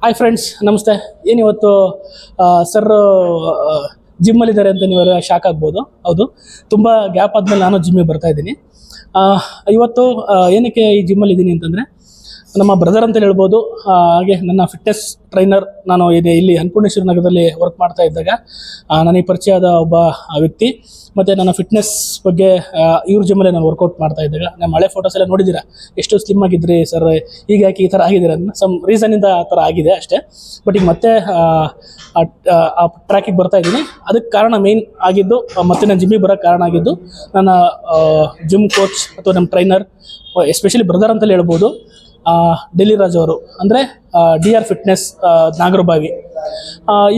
Hi friends, ನಮಸ್ತೆ. ಏನಿವತ್ತು sir ಜಿಮ್ಮಲ್ಲಿದ್ದಾರೆ ಅಂತ ನೀವು ಶಾಕ್ ಆಗ್ಬೋದು. ಹೌದು, ತುಂಬ ಗ್ಯಾಪ್ ಆದಮೇಲೆ ನಾನು ಜಿಮ್ಮಿಗೆ ಬರ್ತಾ ಇದ್ದೀನಿ. ಇವತ್ತು ಏನಕ್ಕೆ ಈ ಜಿಮ್ಮಲ್ಲಿ ಇದ್ದೀನಿ ಅಂತಂದರೆ, ನಮ್ಮ ಬ್ರದರ್ ಅಂತಲೇ ಹೇಳ್ಬೋದು. ಹಾಗೆ ನನ್ನ ಫಿಟ್ನೆಸ್ ಟ್ರೈನರ್. ನಾನು ಇಲ್ಲಿ ಅನ್ನಪೂರ್ಣೇಶ್ವರಿ ನಗರದಲ್ಲಿ ವರ್ಕ್ ಮಾಡ್ತಾ ಇದ್ದಾಗ ನನಗೆ ಪರಿಚಯದ ಒಬ್ಬ ವ್ಯಕ್ತಿ. ಮತ್ತು ನನ್ನ ಫಿಟ್ನೆಸ್ ಬಗ್ಗೆ ಇವ್ರ ಜಿಮ್ಮಲ್ಲಿ ನಾನು ವರ್ಕೌಟ್ ಮಾಡ್ತಾ ಇದ್ದಾಗ ನಮ್ಮ ಹಳೆ ಫೋಟೋಸ್ ಎಲ್ಲ ನೋಡಿದ್ದೀರಾ, ಎಷ್ಟು ಸ್ಲಿಮ್ ಆಗಿದ್ರಿ ಸರ್, ಈಗ ಯಾಕೆ ಈ ಥರ ಆಗಿದ್ದೀರ ಅಂತ ಸಮ್ ರೀಸನಿಂದ ಆ ಥರ ಆಗಿದೆ ಅಷ್ಟೇ. ಬಟ್ ಈಗ ಮತ್ತೆ ಆ ಟ್ರ್ಯಾಕಿಗೆ ಬರ್ತಾ ಇದ್ದೀನಿ. ಅದಕ್ಕೆ ಕಾರಣ ಮೇಯ್ನ್ ಆಗಿದ್ದು, ಮತ್ತೆ ನಾನು ಜಿಮ್ಮಿಗೆ ಬರೋಕ್ಕೆ ಕಾರಣ ಆಗಿದ್ದು ನನ್ನ ಜಿಮ್ ಕೋಚ್ ಅಥವಾ ನಮ್ಮ ಟ್ರೈನರ್, ಎಸ್ಪೆಷಲಿ ಬ್ರದರ್ ಅಂತಲೇ ಹೇಳ್ಬೋದು, ಡೆಲ್ಲಿ ರಾಜ್ ಅವರು. ಅಂದರೆ DR ಫಿಟ್ನೆಸ್ ನಾಗರಬಾವಿ.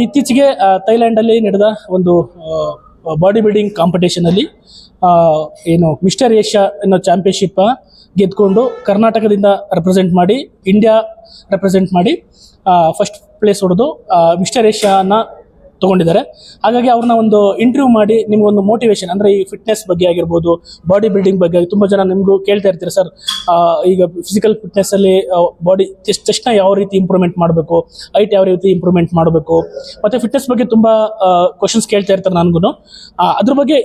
ಇತ್ತೀಚೆಗೆ ಥೈಲ್ಯಾಂಡಲ್ಲಿ ನಡೆದ ಒಂದು ಬಾಡಿ ಬಿಲ್ಡಿಂಗ್ ಕಾಂಪಿಟೇಷನಲ್ಲಿ ಏನು ಮಿಸ್ಟರ್ ಏಷ್ಯಾ ಅನ್ನೋ ಚಾಂಪಿಯನ್ಶಿಪ್ ಗೆದ್ಕೊಂಡು ಕರ್ನಾಟಕದಿಂದ ರೆಪ್ರೆಸೆಂಟ್ ಮಾಡಿ, ಇಂಡಿಯಾ ರೆಪ್ರೆಸೆಂಟ್ ಮಾಡಿ ಫಸ್ಟ್ ಪ್ಲೇಸ್ ಹೊಡೆದು ಮಿಸ್ಟರ್ ಏಷ್ಯಾನ ತೊಗೊಂಡಿದ್ದಾರೆ. ಹಾಗಾಗಿ ಅವ್ರನ್ನ ಒಂದು ಇಂಟರ್ವ್ಯೂ ಮಾಡಿ ನಿಮಗೊಂದು ಮೋಟಿವೇಶನ್, ಅಂದರೆ ಈ ಫಿಟ್ನೆಸ್ ಬಗ್ಗೆ ಆಗಿರ್ಬೋದು, ಬಾಡಿ ಬಿಲ್ಡಿಂಗ್ ಬಗ್ಗೆ ತುಂಬ ಜನ ನಿಮಗೂ ಕೇಳ್ತಾ ಇರ್ತೀರಿ, ಸರ್ ಈಗ ಫಿಸಿಕಲ್ ಫಿಟ್ನೆಸ್ಸಲ್ಲಿ ಬಾಡಿ ಚೆಸ್ಟ್ನ ಯಾವ ರೀತಿ ಇಂಪ್ರೂವ್ಮೆಂಟ್ ಮಾಡಬೇಕು, ಹೈಟ್ ಯಾವ ರೀತಿ ಇಂಪ್ರೂವ್ಮೆಂಟ್ ಮಾಡಬೇಕು, ಮತ್ತು ಫಿಟ್ನೆಸ್ ಬಗ್ಗೆ ತುಂಬ ಕ್ವಶನ್ಸ್ ಕೇಳ್ತಾ ಇರ್ತಾರೆ ನನಗೂ. ಅದ್ರ ಬಗ್ಗೆ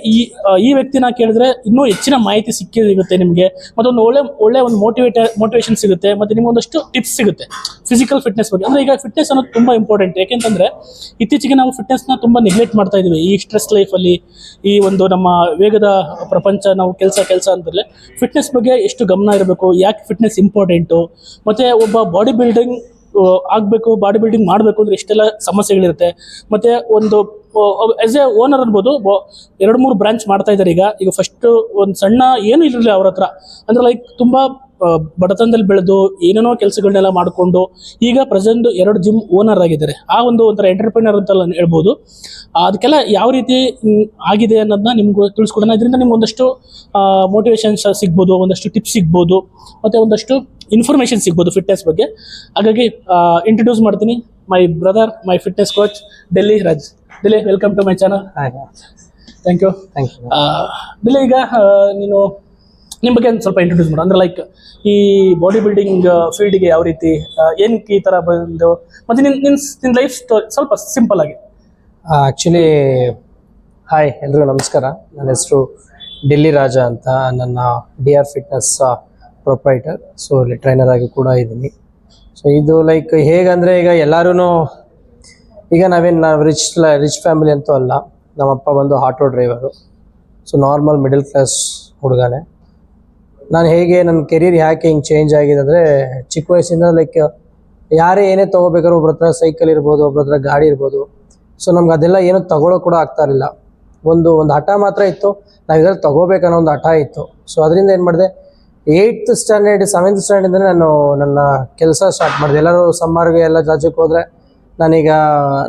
ಈ ವ್ಯಕ್ತಿನ ಕೇಳಿದ್ರೆ ಇನ್ನೂ ಹೆಚ್ಚಿನ ಮಾಹಿತಿ ಸಿಗುತ್ತೆ ನಿಮಗೆ, ಮತ್ತೊಂದು ಒಳ್ಳೆ ಒಂದು ಮೋಟಿವೇಶನ್ ಸಿಗುತ್ತೆ, ಮತ್ತು ನಿಮಗೊಂದಷ್ಟು ಟಿಪ್ಸ್ ಸಿಗುತ್ತೆ ಫಿಸಿಕಲ್ ಫಿಟ್ನೆಸ್ ಬಗ್ಗೆ. ಅಂದರೆ ಈಗ ಫಿಟ್ನೆಸ್ ಅನ್ನೋದು ತುಂಬ ಇಂಪಾರ್ಟೆಂಟ್. ಯಾಕೆಂತಂದರೆ ಇತ್ತೀಚೆಗೆ ನಾವು ಫಿಟ್ನೆಸ್ನ ತುಂಬ ನೆಗ್ಲೆಕ್ಟ್ ಮಾಡ್ತಾ ಇದ್ದೀವಿ. ಈ ಸ್ಟ್ರೆಸ್ ಲೈಫಲ್ಲಿ, ಈ ಒಂದು ನಮ್ಮ ವೇಗದ ಪ್ರಪಂಚ, ನಾವು ಕೆಲಸ ಅಂತಂದರೆ ಫಿಟ್ನೆಸ್ ಬಗ್ಗೆ ಎಷ್ಟು ಗಮನ ಇರಬೇಕು, ಯಾಕೆ ಫಿಟ್ನೆಸ್ ಇಂಪಾರ್ಟೆಂಟು, ಮತ್ತು ಒಬ್ಬ ಬಾಡಿ ಬಿಲ್ಡಿಂಗ್ ಆಗಬೇಕು, ಬಾಡಿ ಬಿಲ್ಡಿಂಗ್ ಮಾಡಬೇಕು ಅಂದರೆ ಎಷ್ಟೆಲ್ಲ ಸಮಸ್ಯೆಗಳಿರುತ್ತೆ. ಮತ್ತು ಒಂದು ಆಸ್ ಎ ಓನರ್ ಅನ್ಬೋದು, 2-3 ಬ್ರಾಂಚ್ ಮಾಡ್ತಾ ಇದ್ದಾರೆ. ಈಗ ಫಸ್ಟು ಒಂದು ಸಣ್ಣ ಏನೂ ಇರಲಿಲ್ಲ ಅವ್ರ ಹತ್ರ. ಅಂದರೆ ಲೈಕ್ ತುಂಬ ಬಡತನದಲ್ಲಿ ಬೆಳೆದು ಏನೇನೋ ಕೆಲಸಗಳನ್ನೆಲ್ಲ ಮಾಡಿಕೊಂಡು ಈಗ ಪ್ರೆಸೆಂಟ್ 2 ಜಿಮ್ ಓನರ್ ಆಗಿದ್ದಾರೆ. ಆ ಒಂಥರ ಎಂಟರ್ಪ್ರಿನರ್ ಅಂತ ಹೇಳ್ಬೋದು. ಅದಕ್ಕೆಲ್ಲ ಯಾವ ರೀತಿ ಆಗಿದೆ ಅನ್ನೋದನ್ನ ನಿಮ್ಗೆ ತಿಳಿಸ್ಕೊಡೋಣ. ಇದರಿಂದ ನಿಮ್ಗೆ ಒಂದಷ್ಟು ಮೋಟಿವೇಶನ್ಸ್ ಸಿಗ್ಬೋದು, ಒಂದಷ್ಟು ಟಿಪ್ಸ್ ಸಿಗ್ಬೋದು, ಮತ್ತು ಒಂದಷ್ಟು ಇನ್ಫಾರ್ಮೇಷನ್ ಸಿಗ್ಬೋದು ಫಿಟ್ನೆಸ್ ಬಗ್ಗೆ. ಹಾಗಾಗಿ ಇಂಟ್ರೊಡ್ಯೂಸ್ ಮಾಡ್ತೀನಿ, my brother, my fitness coach Delhi Raj. Delhi, welcome to my channel. Thank you. Delhi, ಈಗ ನೀನು ನಿಮ್ಮ ಬಗ್ಗೆ ಒಂದು ಸ್ವಲ್ಪ ಇಂಟ್ರೊಡ್ಯೂಸ್ ಮಾಡು. ಅಂದರೆ ಲೈಕ್ ಈ ಬಾಡಿ ಬಿಲ್ಡಿಂಗ್ ಫೀಲ್ಡಿಗೆ ಯಾವ ರೀತಿ, ಏನಕ್ಕೆ ಈ ಥರ ಬಂದು, ಮತ್ತು ನಿನ್ನ ಲೈಫ್ ಸ್ಟೋರಿ ಸ್ವಲ್ಪ ಸಿಂಪಲ್ ಆಗಿ. ಆ್ಯಕ್ಚುಲಿ ಹಾಯ್ ಎಲ್ರಿಗೂ ನಮಸ್ಕಾರ. ನನ್ನ ಹೆಸರು ಡೆಲ್ಲಿ ರಾಜ ಅಂತ. ನನ್ನ DR ಫಿಟ್ನೆಸ್ ಪ್ರೊಪ್ರೈಟರ್. ಸೊ ಇಲ್ಲಿ ಟ್ರೈನರ್ ಆಗಿ ಕೂಡ ಇದ್ದೀನಿ. ಸೊ ಇದು ಲೈಕ್ ಹೇಗಂದರೆ, ಈಗ ಎಲ್ಲರೂ ಈಗ ನಾವು ರಿಚ್ ಫ್ಯಾಮಿಲಿ ಅಂತೂ ಅಲ್ಲ. ನಮ್ಮಪ್ಪ ಬಂದು auto driver. So normal middle class ಹುಡುಗನೇ. ನಾನು ಹೇಗೆ ನನ್ನ ಕೆರಿಯರ್ ಯಾಕೆ ಹಿಂಗೆ ಚೇಂಜ್ ಆಗಿದೆ ಅಂದರೆ, ಚಿಕ್ಕ ವಯಸ್ಸಿಂದ ಲೈಕ್ ಯಾರೇ ಏನೇ ತೊಗೋಬೇಕಾದ್ರೂ ಒಬ್ರ ಹತ್ರ ಸೈಕಲ್ ಇರ್ಬೋದು, ಒಬ್ರ ಹತ್ರ ಗಾಡಿ ಇರ್ಬೋದು. ಸೊ ನಮ್ಗೆ ಅದೆಲ್ಲ ಏನೂ ತಗೊಳ್ಳೋ ಕೂಡ ಆಗ್ತಾ ಇರಲಿಲ್ಲ. ಒಂದು ಹಠ ಮಾತ್ರ ಇತ್ತು, ನಾವು ಇದ್ರಲ್ಲಿ ತೊಗೋಬೇಕನ್ನೋ ಒಂದು ಹಠ ಇತ್ತು. ಸೊ ಅದರಿಂದ ಏನು ಮಾಡಿದೆ, 8th ಸ್ಟ್ಯಾಂಡರ್ಡ್ 7th ಸ್ಟ್ಯಾಂಡರ್ಡಿಂದಲೇ ನಾನು ನನ್ನ ಕೆಲಸ ಸ್ಟಾರ್ಟ್ ಮಾಡಿದೆ. ಎಲ್ಲರೂ ಸಮ್ಮರ್ಗೆ ಎಲ್ಲ ರಾಜ್ಯಕ್ಕೆ ಹೋದರೆ, ನಾನೀಗ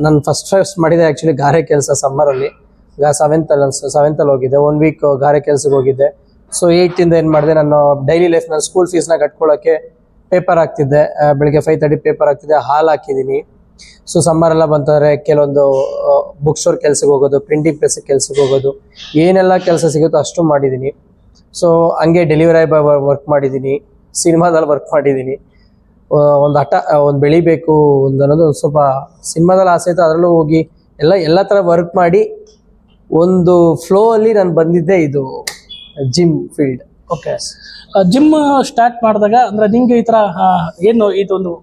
ನಾನು ಫಸ್ಟ್ ಮಾಡಿದೆ ಆ್ಯಕ್ಚುಲಿ ಗಾರೆ ಕೆಲಸ ಸಮ್ಮರಲ್ಲಿ. ಈಗ 7th ಹೋಗಿದ್ದೆ, 1 ವೀಕ್ ಗಾರೆ ಕೆಲಸಕ್ಕೆ ಹೋಗಿದ್ದೆ. ಸೊ 8th ಏನು ಮಾಡಿದೆ, ನಾನು ಡೈಲಿ ಲೈಫ್ ನನ್ನ ಸ್ಕೂಲ್ ಫೀಸ್ನ ಕಟ್ಕೊಳ್ಳೋಕ್ಕೆ ಪೇಪರ್ ಹಾಕ್ತಿದ್ದೆ. ಬೆಳಿಗ್ಗೆ 5:30 ಪೇಪರ್ ಹಾಕ್ತಿದ್ದೆ, ಹಾಲು ಹಾಕಿದ್ದೀನಿ. ಸೊ ಸಮ್ಮರೆಲ್ಲ ಬಂತಂದರೆ ಕೆಲವೊಂದು ಬುಕ್ ಸ್ಟೋರ್ ಕೆಲಸಕ್ಕೆ ಹೋಗೋದು, ಪ್ರಿಂಟಿಂಗ್ ಪ್ರೆಸ್ಸಿಗೆ ಕೆಲಸಕ್ಕೆ ಹೋಗೋದು, ಏನೆಲ್ಲ ಕೆಲಸ ಸಿಗುತ್ತೋ ಅಷ್ಟು ಮಾಡಿದ್ದೀನಿ. ಸೊ ಹಂಗೆ ಡೆಲಿವರಿ ಬಾಯ್ ವರ್ಕ್ ಮಾಡಿದ್ದೀನಿ, ಸಿನಿಮಾದಲ್ಲಿ ವರ್ಕ್ ಮಾಡಿದ್ದೀನಿ. ಒಂದು ಹಠ, ಒಂದು ಬೆಳಿಬೇಕು ಅನ್ನೋದು ಒಂದು ಸ್ವಲ್ಪ ಸಿನಿಮಾದಲ್ಲಿ ಆಸೆ ಇತ್ತು. ಅದರಲ್ಲೂ ಹೋಗಿ ಎಲ್ಲ ಥರ ವರ್ಕ್ ಮಾಡಿ ಒಂದು ಫ್ಲೋ ಅಲ್ಲಿ ನಾನು ಬಂದಿದ್ದೆ ಇದು gym field. Okay, gym start ಮಾಡಿದಾಗ ಅಂದರೆ ನಿಮಗೆ ಈ ಥರ ಏನು ಇದೊಂದು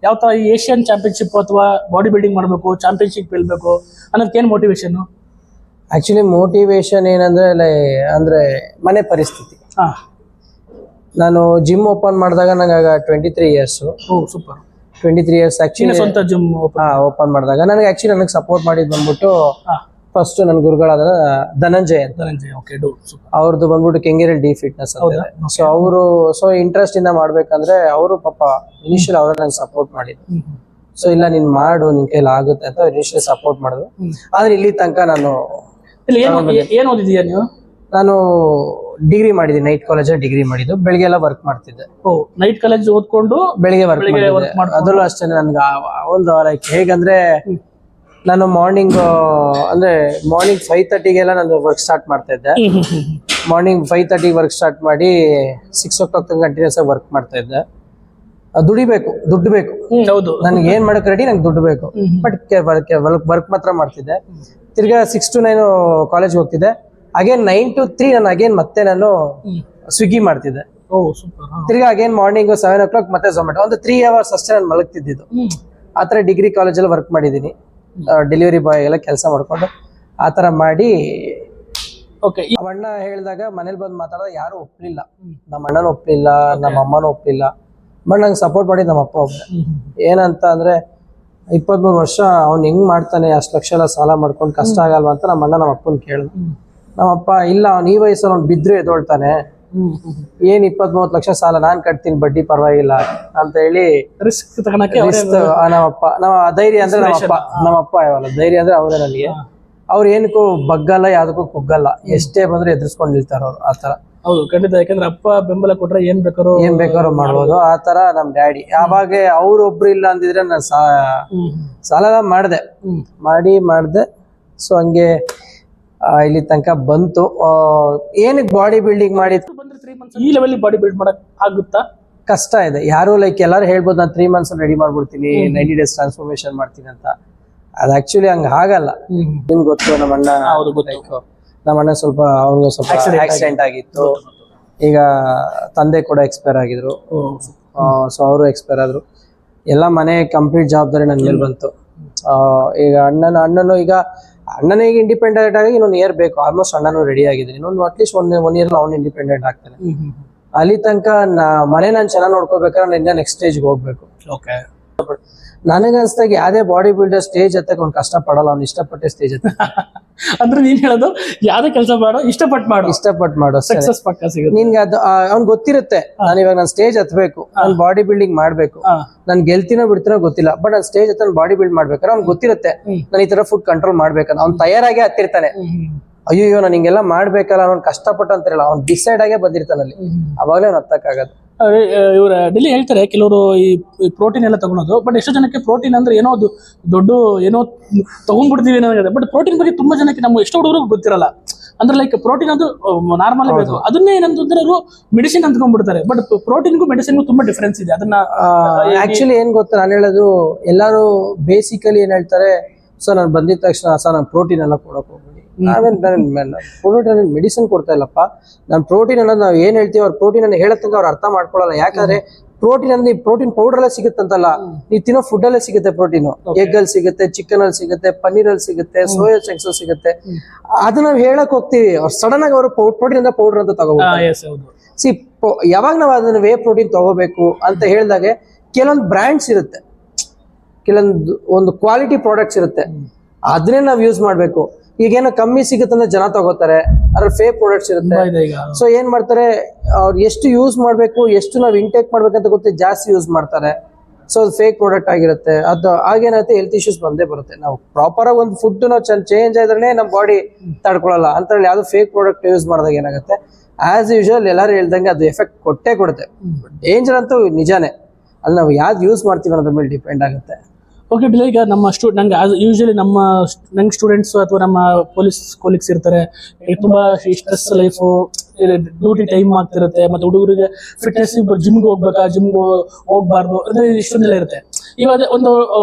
ಯಾವ ಥರ ಈ ಏಷ್ಯನ್ ಚಾಂಪಿಯನ್ಶಿಪ್ ಅಥವಾ ಬಾಡಿ ಬಿಲ್ಡಿಂಗ್ ಮಾಡಬೇಕು, ಚಾಂಪಿಯನ್ಶಿಪ್ ಗೆಲ್ಲಬೇಕು ಅನ್ನೋದಕ್ಕೇನು ಮೋಟಿವೇಶನ್ನು? ಆ್ಯಕ್ಚುಲಿ ಮೋಟಿವೇಶನ್ ಏನಂದರೆ ಮನೆ ಪರಿಸ್ಥಿತಿ. ನಾನು ಜಿಮ್ ಓಪನ್ ಮಾಡಿದಾಗ ನನಗೆ 23 ಇಯರ್ಸು. ಸೂಪರ್. 23 ಇಯರ್ಸ್ ಆ್ಯಕ್ಚುಲಿ ಸ್ವಂತ ಜಿಮ್ ಓಪನ್ ಮಾಡಿದಾಗ ನನಗೆ ಸಪೋರ್ಟ್ ಮಾಡಿದ್ದು ಬಂದ್ಬಿಟ್ಟು ಫಸ್ಟ್ ನನ್ನ ಗುರುಗಳಾದ ಧನಂಜಯ್ ಅಂತ. ಓಕೆ, ಅವ್ರದ್ದು ಬಂದ್ಬಿಟ್ಟು ಕೆಂಗೇರಿಯಲ್ಲಿ D ಫಿಟ್ನೆಸ್ ಅಂತ. ಸೊ ಅವರು ಇಂಟ್ರೆಸ್ಟ್ ಇಂದ ಮಾಡ್ಬೇಕಂದ್ರೆ ಅವರು ಪಾಪ ಇನಿಷಿಯಲ್ ಅವರೇ ನಂಗೆ ಸಪೋರ್ಟ್ ಮಾಡಿದ್ರು. ಸೊ ಇಲ್ಲ ನೀನ್ ಮಾಡು, ನಿನ್ ಕೈಲಿ ಆಗುತ್ತೆ ಅಂತ ಇನಿಷಿಯಲ್ ಸಪೋರ್ಟ್ ಮಾಡಿದ್ರು. ಆದ್ರೆ ಇಲ್ಲಿ ತನಕ ನಾನು ಏನು ಓದಿದೀಯ ನೀವು? ನಾನು ಡಿಗ್ರಿ ಮಾಡಿದ್ದೀನಿ, ನೈಟ್ ಕಾಲೇಜಲ್ಲಿ ಡಿಗ್ರಿ ಮಾಡಿದ್ದು. ಬೆಳಿಗ್ಗೆ ಎಲ್ಲ ವರ್ಕ್ ಮಾಡ್ತಿದ್ದೆ. ನೈಟ್ ಕಾಲೇಜ್ ಓದ್ಕೊಂಡು ಬೆಳಿಗ್ಗೆ ವರ್ಕ್ ಮಾಡಿದ್ದೆ. ಅದರಲ್ಲೂ ಅಷ್ಟೇ ನನ್ಗೆ ಒಂದು ಲೈಕ್ ಹೇಗಂದ್ರೆ, ನಾನು ಮಾರ್ನಿಂಗ್ 5:30ಗೆಲ್ಲ ನಾನು ವರ್ಕ್ ಸ್ಟಾರ್ಟ್ ಮಾಡ್ತಾ ಇದ್ದೆ. ಮಾರ್ನಿಂಗ್ 5:30 ವರ್ಕ್ ಸ್ಟಾರ್ಟ್ ಮಾಡಿ 6 o'clock ಕಂಟಿನ್ಯೂಸ್ ಆಗಿ ವರ್ಕ್ ಮಾಡ್ತಾ ಇದ್ದೆ. ದುಡಿಬೇಕು, ದುಡ್ಡು ಬೇಕು. ಹೌದು. ನನಗೆ ಏನ್ ಮಾಡಕ್ ರೆಡಿ, ನಂಗೆ ದುಡ್ಡು ಬೇಕು. ಬಟ್ ವರ್ಕ್ ಮಾತ್ರ ಮಾಡ್ತಿದ್ದೆ. ತಿರ್ಗಾ 6 to 9 ಕಾಲೇಜ್ ಹೋಗ್ತಿದ್ದೆ. ಅಗೇನ್ 9 to 3 ಮತ್ತೆ ನಾನು ಸ್ವಿಗ್ಗಿ ಮಾಡ್ತಿದ್ದೆ. ತಿರ್ಗಾ ಅಗೇನ್ ಮಾರ್ನಿಂಗ್ 7 o'clock ಮತ್ತೆ ಝೊಮ್ಯಾಟೊ. ಒಂದು 3 hours ಅಷ್ಟೇ ನಾನು ಮಲಗ್ತಿದ್ದು. ಆತರ ಡಿಗ್ರಿ ಕಾಲೇಜಲ್ಲಿ ವರ್ಕ್ ಮಾಡಿದೀನಿ. ಡೆಲಿವರಿ ಬಾಯ್ ಎಲ್ಲ ಕೆಲಸ ಮಾಡ್ಕೊಂಡು ಆತರ ಮಾಡಿ. ನಮ್ಮ ಅಣ್ಣ ಹೇಳಿದಾಗ ಮನೇಲಿ ಬಂದು ಮಾತಾಡಿದಾಗ ಯಾರು ಒಪ್ಲಿಲ್ಲ. ನಮ್ಮ ಅಣ್ಣನೂ ಒಪ್ಲಿಲ್ಲ, ನಮ್ಮ ಅಮ್ಮನೂ ಒಪ್ಲಿಲ್ಲ. ಬಟ್ ನಂಗೆ ಸಪೋರ್ಟ್ ಮಾಡಿದ್ ನಮ್ಮ ಅಪ್ಪ ಒಬ್ಬ. ಏನಂತ ಅಂದ್ರೆ 23 ವರ್ಷ ಅವ್ನು ಹೆಂಗ್ ಮಾಡ್ತಾನೆ, ಅಷ್ಟು ಲಕ್ಷ ಎಲ್ಲ ಸಾಲ ಮಾಡ್ಕೊಂಡು, ಕಷ್ಟ ಆಗಲ್ವಾ ಅಂತ ನಮ್ಮ ಅಣ್ಣ ನಮ್ಮ ಅಪ್ಪನ ಕೇಳಿದ. ನಮ್ಮಪ್ಪ ಇಲ್ಲ, ಅವ್ನು ಈ ವಯಸ್ಸಲ್ಲಿ ಅವ್ನು ಬಿದ್ರು ಎದೊಳ್ತಾನೆ, ಏನ್ 20-30 ಲಕ್ಷ ಸಾಲ ನಾನ್ ಕಟ್ತೀನಿ, ಬಡ್ಡಿ ಪರವಾಗಿಲ್ಲ ಅಂತ ಹೇಳಿ ರಿಸ್ಕ್ ತಗೊಳಕ್ಕೆ ನಮ್ಮಪ್ಪ. ನಮ್ಮ ಧೈರ್ಯ ಅಂದ್ರೆ ನಮ್ಮಪ್ಪ ಯಾವಲ್ಲ ಧೈರ್ಯ ಅಂದ್ರೆ ಅವರೇ ನನಗೆ. ಅವ್ರು ಏನಕ್ಕೂ ಬಗ್ಗಲ್ಲ, ಯಾವ್ದಕ್ಕೂ ಕುಗ್ಗಲ್ಲ, ಎಷ್ಟೇ ಬಂದ್ರೆ ಎದುರಿಸ್ಕೊಂಡು ನಿಲ್ತಾರ ಅವ್ರು. ಆತರ. ಹೌದು, ಖಂಡಿತ. ಯಾಕಂದ್ರೆ ಅಪ್ಪ ಬೆಂಬಲ ಕೊಟ್ರೆ ಏನ್ ಬೇಕಾದ್ರೂ ಮಾಡ್ಬೋದು. ಆತರ ನಮ್ ಡ್ಯಾಡಿ. ಯಾವಾಗ ಅವ್ರು ಒಬ್ರು ಇಲ್ಲ ಅಂದಿದ್ರೆ ನಾನು ಸಾಲ ಮಾಡ್ದೆ. ಮಾಡ್ದೆ. ಸೊ ಹಂಗೆ ಇಲ್ಲಿ ತನಕ ಬಂತು. ಏನಕ್ಕೆ ಬಾಡಿ ಬಿಲ್ಡಿಂಗ್ ಮಾಡಿತ್ತು ಈ ಲೆವೆಲ್ ಬಾಡಿ ಬಿಲ್ಡ್ ಮಾಡಕ್ ಆಗುತ್ತಾ? ಕಷ್ಟ ಇದೆ. ಯಾರು ಎಲ್ಲಾರು ಹೇಳ್ಬೋದು ನಾನು 3 months ರೆಡಿ ಮಾಡ್ಬಿಡ್ತೀನಿ, 90 days ಟ್ರಾನ್ಸ್ಫಾರ್ಮೇಶನ್ ಮಾಡ್ತೀನಿ ಅಂತ. ಅದು ಆಕ್ಚುಲಿ ಹಂಗ ಆಗಲ್ಲ. ನಿಮ್ಗೆ ಗೊತ್ತು, ನಮ್ಮ ಅಣ್ಣ ಸ್ವಲ್ಪ ಅವ್ನಿಗೆ ಸ್ವಲ್ಪ ಆಕ್ಸಿಡೆಂಟ್ ಆಗಿತ್ತು. ಈಗ ತಂದೆ ಕೂಡ ಎಕ್ಸ್ಪೈರ್ ಆಗಿದ್ರು. ಸೊ ಅವರು ಎಕ್ಸ್ಪೈರ್ ಆದ್ರು. ಎಲ್ಲ ಮನೆ ಕಂಪ್ಲೀಟ್ ಜವಾಬ್ದಾರಿ ನನ್ನ ಮೇಲೆ ಬಂತು. ಈಗ ಅಣ್ಣನು ಈಗ ಇಂಡಿಪೆಂಡೆಂಟ್ ಆಗಿ ಇನ್ನೊಂದು ಇಯರ್ ಬೇಕು. ಆಲ್ಮೋಸ್ಟ್ ಅಣ್ಣನು ರೆಡಿ ಆಗಿದ್ದೀನಿ. ಇನ್ನೊಂದು ಅಟ್ಲೀಸ್ಟ್ 1 year ಅವ್ನು ಇಂಡಿಪೆಂಡೆಂಟ್ ಆಗ್ತಾನೆ. ಅಲ್ಲಿ ತನಕ ಮನೆ ನಾನು ಚೆನ್ನಾಗಿ ನೋಡ್ಕೋಬೇಕಾದ್ರೆ ಇನ್ನ ನೆಕ್ಸ್ಟ್ ಸ್ಟೇಜ್ಗೆ ಹೋಗ್ಬೇಕು. ನನಗನ್ಸ್ದಾಗ ಯಾವ್ದೇ ಬಾಡಿ ಬಿಲ್ಡರ್ ಸ್ಟೇಜ್ ಹತ್ತಕ್ಕೆ ಅವ್ನು ಕಷ್ಟ ಪಡಲ್ಲ, ಅವ್ನು ಇಷ್ಟಪಟ್ಟೆ ಸ್ಟೇಜ್ ಹತ್ತ. ಅಂದ್ರೆ ನೀನ್ ಹೇಳೋದು ಯಾವ್ದೇ ಕೆಲಸ ಮಾಡೋ ಇಷ್ಟಪಟ್ಟು ಮಾಡೋ ಸಕ್ಸಸ್ ಪಕ್ಕ ಸಿಗುತ್ತೆ. ನಿನ್ಗೆ ಅದು ಅವ್ನ್ ಗೊತ್ತಿರುತ್ತೆ, ನಾನು ಇವಾಗ ನಾನು ಸ್ಟೇಜ್ ಹತ್ಬೇಕು, ನಾನು ಬಾಡಿ ಬಿಲ್ಡಿಂಗ್ ಮಾಡ್ಬೇಕು, ನಾನು ಗೆಲ್ತೀನೋ ಬಿಡ್ತೀನೋ ಗೊತ್ತಿಲ್ಲ, ಬಟ್ ನಾನು ಸ್ಟೇಜ್ ಹತ್ತ ಬಾಡಿ ಬಿಲ್ಡ್ ಮಾಡ್ಬೇಕಾದ್ರೆ ಅವ್ನ್ ಗೊತ್ತಿರುತ್ತೆ ನಾನು ಈ ತರ ಫುಡ್ ಕಂಟ್ರೋಲ್ ಮಾಡ್ಬೇಕಂತ. ಅವ್ನು ತಯಾರಾಗಿ ಹತ್ತಿರ್ತಾನೆ. ಅಯ್ಯೋ ನಾನು ಹಿಂಗೆಲ್ಲ ಮಾಡ್ಬೇಕಲ್ಲ, ಅವ್ನು ಕಷ್ಟಪಟ್ಟು ಅಂತಿರಲ್ಲ, ಅವ್ನು ಡಿಸೈಡ್ ಆಗೇ ಬಂದಿರ್ತಾನಲ್ಲಿ. ಅವಾಗಲೇ ಅವ್ನು ಹತ್ತಕ್ಕಾಗದು. ಇವ್ರ ಡೆಲ್ಲಿ ಹೇಳ್ತಾರೆ ಕೆಲವರು ಈ ಪ್ರೋಟೀನ್ ಎಲ್ಲ ತಗೊಳೋದು. ಬಟ್ ಎಷ್ಟೋ ಜನಕ್ಕೆ ಪ್ರೋಟೀನ್ ಅಂದ್ರೆ ಏನೋ ದೊಡ್ಡ ಏನೋ ತಗೊಂಡ್ಬಿಡ್ತೀವಿ ಅನ್ನೋದು. ಬಟ್ ಪ್ರೋಟೀನ್ ಬಗ್ಗೆ ತುಂಬಾ ಜನಕ್ಕೆ ನಮ್ಗೆ ಎಷ್ಟೋ ಹುಡುಗರು ಗೊತ್ತಿರಲ್ಲ. ಅಂದ್ರೆ ಲೈಕ್ ಪ್ರೋಟೀನ್ ಅದು ನಾರ್ಮಲ್ ಬೇಕು, ಅದನ್ನೇ ಏನಂತಂದ್ರೆ ಅವರು ಮೆಡಿಸಿನ್ ಅಂದ್ಕೊಂಡ್ಬಿಡ್ತಾರೆ. ಬಟ್ ಪ್ರೋಟೀನ್ಗೂ ಮೆಡಿಸಿನ್ಗೂ ತುಂಬಾ ಡಿಫ್ರೆನ್ಸ್ ಇದೆ. ಅದನ್ನ ಆಕ್ಚುಲಿ ಏನ್ ಗೊತ್ತಾ, ನಾನು ಹೇಳೋದು ಎಲ್ಲಾರು ಬೇಸಿಕಲಿ ಏನ್ ಹೇಳ್ತಾರೆ, ಸೊ ನಾನು ಬಂದಿದ ತಕ್ಷಣ ನಾನು ಪ್ರೋಟೀನ್ ಎಲ್ಲ ಕೊಡಕ್ ಹೋಗ್ಬಿಡಿ, ಪ್ರೋಟೀನ್ ಮೆಡಿಸಿನ್ ಕೊಡ್ತಾ ಇಲ್ಲಪ್ಪ. ನಾನು ಪ್ರೋಟೀನ್ ಅನ್ನೋದು ನಾವು ಏನ್ ಹೇಳ್ತೀವಿ, ಅವ್ರ ಪ್ರೋಟೀನ್ ಅನ್ನು ಹೇಳತ್ತಂಗ ಅವ್ರು ಅರ್ಥ ಮಾಡ್ಕೊಳ್ಳಲ್ಲ. ಯಾಕಂದ್ರೆ ಪ್ರೋಟೀನ್ ಅಂದ್ರೆ ಪ್ರೋಟೀನ್ ಪೌಡರ್ ಅಲ್ಲೇ ಸಿಗುತ್ತಂತಲ್ಲ, ನೀವು ತಿನ್ನೋ ಫುಡ್ ಅಲ್ಲೇ ಸಿಗುತ್ತೆ ಪ್ರೋಟೀನ್. ಎಗ್ ಅಲ್ಲಿ ಸಿಗುತ್ತೆ, ಚಿಕನ್ ಅಲ್ಲಿ ಸಿಗುತ್ತೆ, ಪನ್ನೀರ್ ಅಲ್ಲಿ ಸಿಗುತ್ತೆ, ಸೋಯಾ ಚಂಕ್ಸ್ ಸಿಗುತ್ತೆ. ಅದು ನಾವು ಹೇಳಕ್ ಹೋಗ್ತೀವಿ, ಅವ್ರು ಸಡನ್ ಆಗಿ ಅವರು ಪ್ರೋಟೀನ್ ಅಂತ ಪೌಡರ್ ಅಂತ ತಗೋಬಹುದು. ಯಾವಾಗ ನಾವು ಅದನ್ನ ವೇ ಪ್ರೋಟೀನ್ ತಗೋಬೇಕು ಅಂತ ಹೇಳಿದಾಗ ಕೆಲವೊಂದು ಬ್ರ್ಯಾಂಡ್ಸ್ ಇರುತ್ತೆ, ಒಂದು ಕ್ವಾಲಿಟಿ ಪ್ರಾಡಕ್ಟ್ಸ್ ಇರುತ್ತೆ, ಅದನ್ನೇ ನಾವು ಯೂಸ್ ಮಾಡ್ಬೇಕು. ಈಗೇನೋ ಕಮ್ಮಿ ಸಿಗುತ್ತೆ ಅಂದ್ರೆ ಜನ ತಗೋತಾರೆ, ಅದ್ರ ಫೇಕ್ ಪ್ರಾಡಕ್ಟ್ಸ್ ಇರುತ್ತೆ. ಸೊ ಏನ್ ಮಾಡ್ತಾರೆ, ಅವ್ರು ಎಷ್ಟು ಯೂಸ್ ಮಾಡ್ಬೇಕು, ಎಷ್ಟು ನಾವು ಇಂಟೇಕ್ ಮಾಡ್ಬೇಕಂತ ಗೊತ್ತೆ, ಜಾಸ್ತಿ ಯೂಸ್ ಮಾಡ್ತಾರೆ. ಸೊ ಅದು ಫೇಕ್ ಪ್ರಾಡಕ್ಟ್ ಆಗಿರುತ್ತೆ. ಅದು ಆಗೇನಾಗುತ್ತೆ, ಹೆಲ್ತ್ ಇಶ್ಯೂಸ್ ಬಂದೇ ಬರುತ್ತೆ. ನಾವು ಪ್ರಾಪರ್ ಆಗಿ ಒಂದು ಫುಡ್ ನಾವು ಚೇಂಜ್ ಆದ್ರೆ ನಮ್ಮ ಬಾಡಿ ತಡ್ಕೊಳ್ಳಲ್ಲ ಅಂತ ಹೇಳಿ ಯಾವ್ದು ಫೇಕ್ ಪ್ರಾಡಕ್ಟ್ ಯೂಸ್ ಮಾಡಿದಾಗ ಏನಾಗುತ್ತೆ, ಆಸ್ ಯೂಶುವಲ್ ಎಲ್ಲರೂ ಹೇಳ್ದಂಗೆ ಅದು ಎಫೆಕ್ಟ್ ಕೊಡುತ್ತೆ. ಡೇಂಜರ್ ಅಂತೂ ನಿಜಾನೇ. ಅಲ್ಲಿ ನಾವು ಯಾವ್ದು ಯೂಸ್ ಮಾಡ್ತೀವಿ ಅನ್ನೋದ್ರ ಮೇಲೆ ಡಿಪೆಂಡ್ ಆಗುತ್ತೆ. ಓಕೆ, ಈಗ ನಮ್ಮ ನಂಗೆ ಯೂಶಲಿ ನಂಗೆ ಸ್ಟೂಡೆಂಟ್ಸ್ ಅಥವಾ ನಮ್ಮ ಪೊಲೀಸ್ ಕೊಲೀಗ್ಸ್ ಇರ್ತಾರೆ, ತುಂಬಾ ಸ್ಟ್ರೆಸ್ ಲೈಫು, ಡ್ಯೂಟಿ ಟೈಮ್ ಆಗ್ತಿರುತ್ತೆ. ಮತ್ತೆ ಹುಡುಗರಿಗೆ ಫಿಟ್ನೆಸ್ ಜಿಮ್ಗೆ ಹೋಗ್ಬೇಕಾ, ಜಿಮ್ಗೆ ಹೋಗ್ಬಾರ್ದು ಅಂದ್ರೆ ಇಷ್ಟೊಂದೆಲ್ಲ ಇರುತ್ತೆ. ಇವಾಗ ಒಂದು